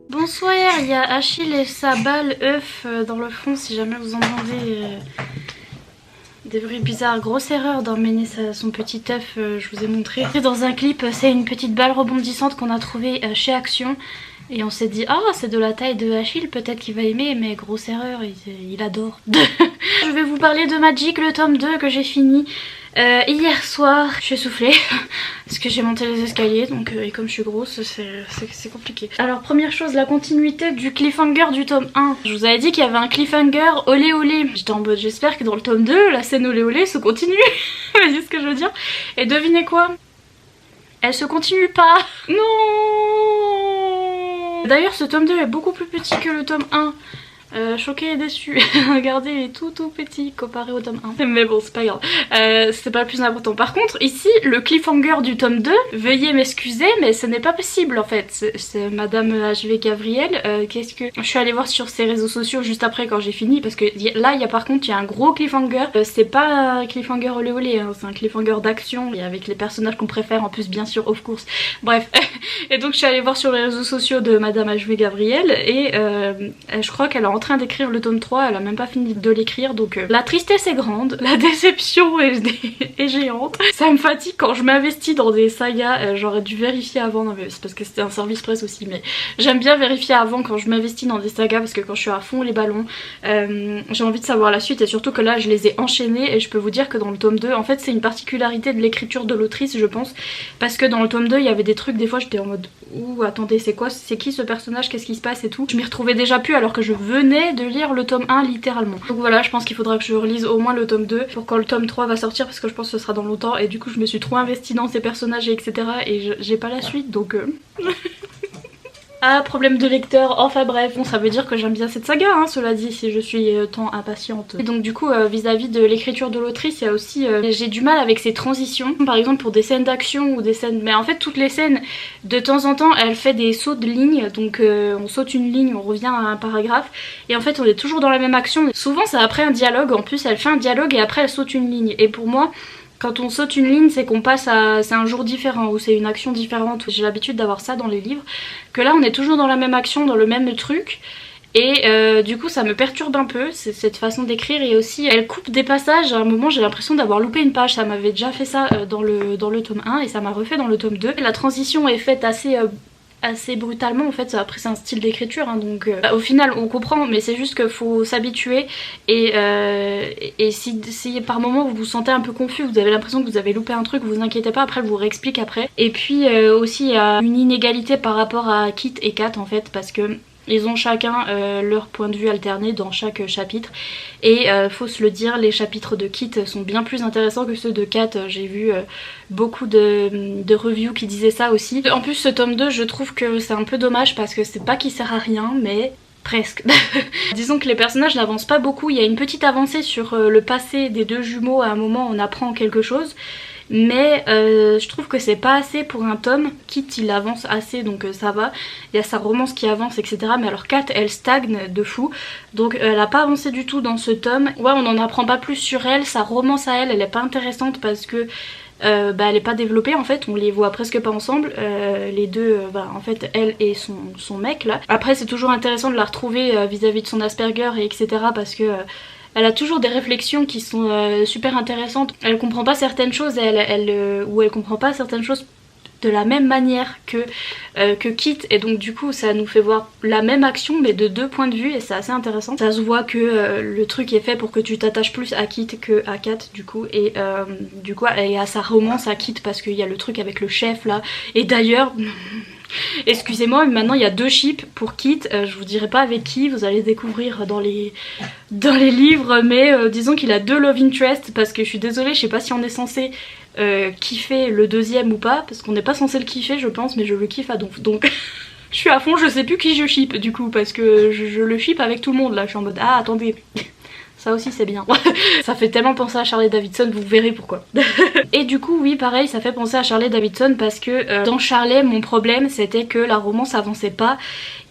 Bonsoir, il y a Achille et sa balle œuf dans le fond si jamais vous entendez des bruits bizarres. Grosse erreur d'emmener son petit œuf, je vous ai montré. Dans un clip, c'est une petite balle rebondissante qu'on a trouvée chez Action. Et on s'est dit, ah c'est de la taille de Achille, peut-être qu'il va aimer, mais grosse erreur, il adore. Je vais vous parler de Magic, le tome 2 que j'ai fini hier soir. Je suis essoufflée parce que j'ai monté les escaliers donc et comme je suis grosse c'est compliqué. Alors première chose, la continuité du cliffhanger du tome 1. Je vous avais dit qu'il y avait un cliffhanger olé olé. J'étais en mode j'espère que dans le tome 2 la scène olé olé se continue. Vous voyez ce que je veux dire? Et devinez quoi? Elle se continue pas. Non. D'ailleurs ce tome 2 est beaucoup plus petit que le tome 1. Choquée et déçue. Regardez, il est tout petit comparé au tome 1. Mais bon, c'est pas grave. C'est pas le plus important. Par contre, ici, le cliffhanger du tome 2, veuillez m'excuser, mais ce n'est pas possible en fait. C'est Madame HV Gabriel. Qu'est-ce que... Je suis allée voir sur ses réseaux sociaux juste après quand j'ai fini, parce que là, par contre, il y a un gros cliffhanger. C'est pas un cliffhanger olé olé, hein, c'est un cliffhanger d'action, et avec les personnages qu'on préfère, en plus, bien sûr, of course. Bref. Et donc, je suis allée voir sur les réseaux sociaux de Madame HV Gabriel, et je crois qu'elle est en train d'écrire le tome 3, elle a même pas fini de l'écrire, donc la tristesse est grande, la déception est géante. Ça me fatigue quand je m'investis dans des sagas, j'aurais dû vérifier avant, non mais c'est parce que c'était un service presse aussi, mais j'aime bien vérifier avant quand je m'investis dans des sagas, parce que quand je suis à fond les ballons, j'ai envie de savoir la suite, et surtout que là je les ai enchaînés, et je peux vous dire que dans le tome 2, en fait c'est une particularité de l'écriture de l'autrice je pense, parce que dans le tome 2 il y avait des trucs, des fois j'étais en mode ouh attendez c'est quoi, c'est qui ce personnage, qu'est-ce qui se passe et tout, je m'y retrouvais déjà plus alors que je venais de lire le tome 1 littéralement. Donc voilà, je pense qu'il faudra que je relise au moins le tome 2 pour quand le tome 3 va sortir, parce que je pense que ce sera dans longtemps, et du coup je me suis trop investie dans ces personnages et etc, et j'ai pas la suite donc Ah, problème de lecteur, enfin bref, bon ça veut dire que j'aime bien cette saga, hein, cela dit, si je suis tant impatiente. Et donc du coup, vis-à-vis de l'écriture de l'autrice, il y a aussi, j'ai du mal avec ces transitions, par exemple pour des scènes d'action ou des scènes... Mais en fait toutes les scènes, de temps en temps, elle fait des sauts de ligne, donc on saute une ligne, on revient à un paragraphe, et en fait on est toujours dans la même action. Souvent c'est après un dialogue, en plus elle fait un dialogue et après elle saute une ligne, et pour moi... Quand on saute une ligne, c'est qu'on passe à... c'est un jour différent ou c'est une action différente. J'ai l'habitude d'avoir ça dans les livres. Que là, on est toujours dans la même action, dans le même truc. Et du coup, ça me perturbe un peu, cette façon d'écrire. Et aussi, elle coupe des passages. À un moment, j'ai l'impression d'avoir loupé une page. Ça m'avait déjà fait ça dans le tome 1 et ça m'a refait dans le tome 2. Et la transition est faite assez brutalement en fait, après c'est un style d'écriture hein, donc au final on comprend, mais c'est juste qu'il faut s'habituer, et si par moment vous vous sentez un peu confus, vous avez l'impression que vous avez loupé un truc, vous inquiétez pas, après elle vous réexplique après. Et puis aussi il y a une inégalité par rapport à Kit et Kat en fait, parce que ils ont chacun leur point de vue alterné dans chaque chapitre, et faut se le dire, les chapitres de Kit sont bien plus intéressants que ceux de Kat. J'ai vu beaucoup de reviews qui disaient ça aussi. En plus ce tome 2 je trouve que c'est un peu dommage, parce que c'est pas qu'il sert à rien, mais... presque. Disons que les personnages n'avancent pas beaucoup, il y a une petite avancée sur le passé des deux jumeaux, à un moment on apprend quelque chose, mais je trouve que c'est pas assez pour un tome. Kit il avance assez, donc ça va, il y a sa romance qui avance etc, mais alors Kat elle stagne de fou, donc elle a pas avancé du tout dans ce tome. Ouais, on n'en apprend pas plus sur elle, sa romance à elle, elle est pas intéressante parce que elle est pas développée en fait, on les voit presque pas ensemble, les deux, en fait elle et son mec là. Après c'est toujours intéressant de la retrouver vis-à-vis de son Asperger et etc, parce que elle a toujours des réflexions qui sont super intéressantes. Elle comprend pas certaines choses, ou elle comprend pas certaines choses de la même manière que Kit, et donc du coup ça nous fait voir la même action mais de deux points de vue, et c'est assez intéressant. Ça se voit que le truc est fait pour que tu t'attaches plus à Kit que à Kat du coup, et du coup elle a sa romance à Kit parce qu'il y a le truc avec le chef là, et d'ailleurs... excusez-moi, mais maintenant il y a deux ships pour Kit, je vous dirai pas avec qui, vous allez découvrir dans les livres, mais disons qu'il a deux love interest, parce que je suis désolée, je sais pas si on est censé kiffer le deuxième ou pas, parce qu'on n'est pas censé le kiffer je pense, mais je le kiffe à donf, donc je suis à fond, je sais plus qui je ship du coup, parce que je le ship avec tout le monde là, je suis en mode ah attendez... Ça aussi c'est bien. Ça fait tellement penser à Charlie Davidson, vous verrez pourquoi. Et du coup oui pareil, ça fait penser à Charlie Davidson parce que dans Charlie mon problème c'était que la romance avançait pas,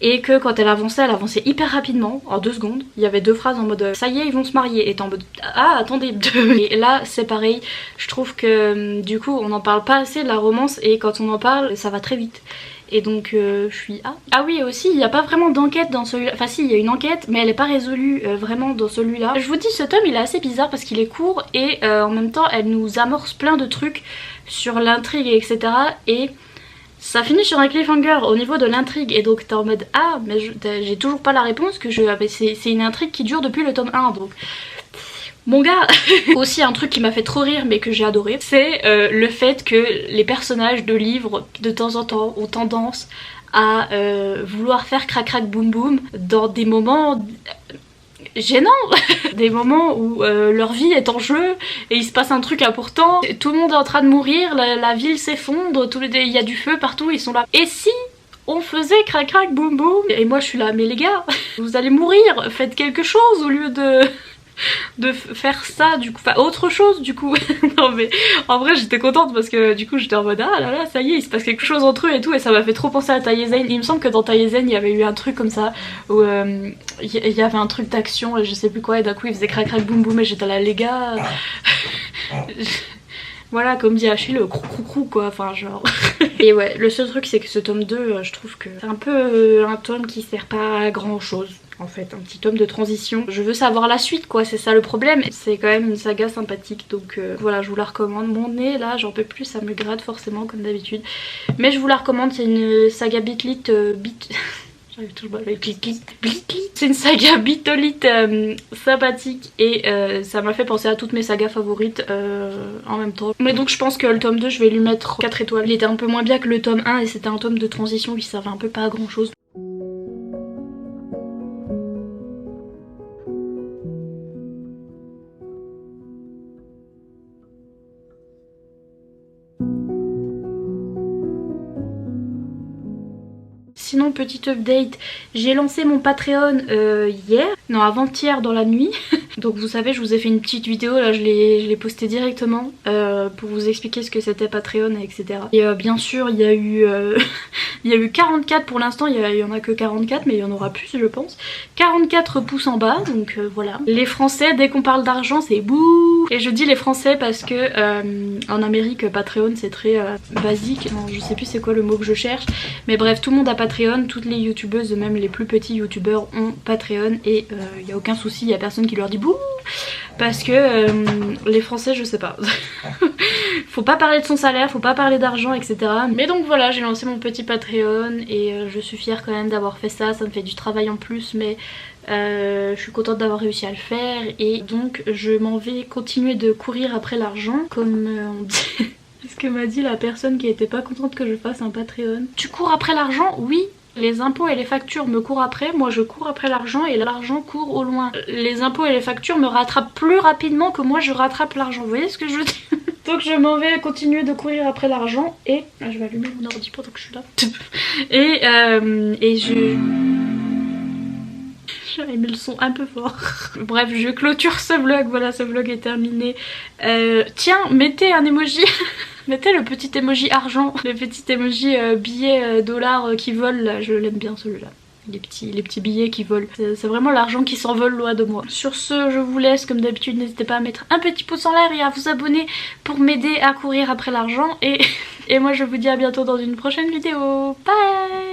et que quand elle avançait hyper rapidement, en 2 secondes. Il y avait 2 phrases en mode ça y est ils vont se marier, et en mode ah attendez. Et là c'est pareil, je trouve que du coup on n'en parle pas assez de la romance, et quand on en parle ça va très vite. Et donc je suis ah oui, aussi il n'y a pas vraiment d'enquête dans celui-là, enfin si il y a une enquête mais elle n'est pas résolue vraiment dans celui-là. Je vous dis, ce tome il est assez bizarre parce qu'il est court, et en même temps elle nous amorce plein de trucs sur l'intrigue etc, et ça finit sur un cliffhanger au niveau de l'intrigue, et donc t'es en mode ah mais j'ai toujours pas la réponse, que c'est une intrigue qui dure depuis le tome 1, donc... Mon gars. Aussi un truc qui m'a fait trop rire mais que j'ai adoré, c'est le fait que les personnages de livres de temps en temps ont tendance à vouloir faire crac crac boum boum dans des moments gênants. Des moments où leur vie est en jeu et il se passe un truc important, tout le monde est en train de mourir, la ville s'effondre, il y a du feu partout, ils sont là. Et si on faisait crac crac boum boum. Et moi je suis là, mais les gars, vous allez mourir, faites quelque chose au lieu de faire ça du coup, enfin autre chose du coup. Non mais en vrai j'étais contente parce que du coup j'étais en mode ah là là ça y est il se passe quelque chose entre eux et tout, et ça m'a fait trop penser à Taïezen. Il me semble que dans Taïezen il y avait eu un truc comme ça où il y avait un truc d'action et je sais plus quoi, et d'un coup il faisait crac crac boum boum et j'étais là les gars. Voilà, comme dit Achille, crou crou crou quoi, enfin genre. Et ouais, le seul truc c'est que ce tome 2, je trouve que c'est un peu un tome qui sert pas à grand chose. En fait, un petit tome de transition. Je veux savoir la suite quoi, c'est ça le problème. C'est quand même une saga sympathique, donc voilà, je vous la recommande. Mon nez là, j'en peux plus, ça me gratte forcément comme d'habitude. Mais je vous la recommande, c'est une saga bitlit... J'arrive toujours avec Bitlit. C'est une saga bitolite sympathique et ça m'a fait penser à toutes mes sagas favorites en même temps. Mais donc je pense que le tome 2 je vais lui mettre 4 étoiles. Il était un peu moins bien que le tome 1 et c'était un tome de transition qui servait un peu pas à grand chose. Sinon, petite update, j'ai lancé mon Patreon hier, non avant-hier dans la nuit. Donc vous savez, je vous ai fait une petite vidéo, là je l'ai postée directement pour vous expliquer ce que c'était Patreon, etc. Et bien sûr, il y a eu il y a eu 44 pour l'instant, il y en a que 44, mais il y en aura plus je pense. 44 pouces en bas, donc voilà. Les Français, dès qu'on parle d'argent, c'est bouh. Et je dis les Français parce que en Amérique, Patreon c'est très basique. Non, je sais plus c'est quoi le mot que je cherche. Mais bref, tout le monde a Patreon, toutes les youtubeuses, même les plus petits youtubeurs ont Patreon et il n'y a aucun souci, il n'y a personne qui leur dit bouh. Parce que les Français, je sais pas. Faut pas parler de son salaire, faut pas parler d'argent, etc. Mais donc voilà, j'ai lancé mon petit Patreon et je suis fière quand même d'avoir fait ça. Ça me fait du travail en plus, mais je suis contente d'avoir réussi à le faire. Et donc je m'en vais continuer de courir après l'argent, comme on dit. C'est ce que m'a dit la personne qui était pas contente que je fasse un Patreon. Tu cours après l'argent? Oui. Les impôts et les factures me courent après, moi je cours après l'argent et l'argent court au loin. Les impôts et les factures me rattrapent plus rapidement que moi je rattrape l'argent, vous voyez ce que je veux dire? Donc je m'en vais continuer de courir après l'argent et... Ah, je vais allumer mon ordi pendant que je suis là. Et je... J'avais mis le son un peu fort. Bref, je clôture ce vlog, voilà, ce vlog est terminé. Tiens, mettez un emoji. Mettez le petit emoji argent, le petit emoji billet dollar qui vole là, je l'aime bien celui-là. Les petits billets qui volent. C'est vraiment l'argent qui s'envole loin de moi. Sur ce, je vous laisse. Comme d'habitude, n'hésitez pas à mettre un petit pouce en l'air et à vous abonner pour m'aider à courir après l'argent. Et moi, je vous dis à bientôt dans une prochaine vidéo. Bye!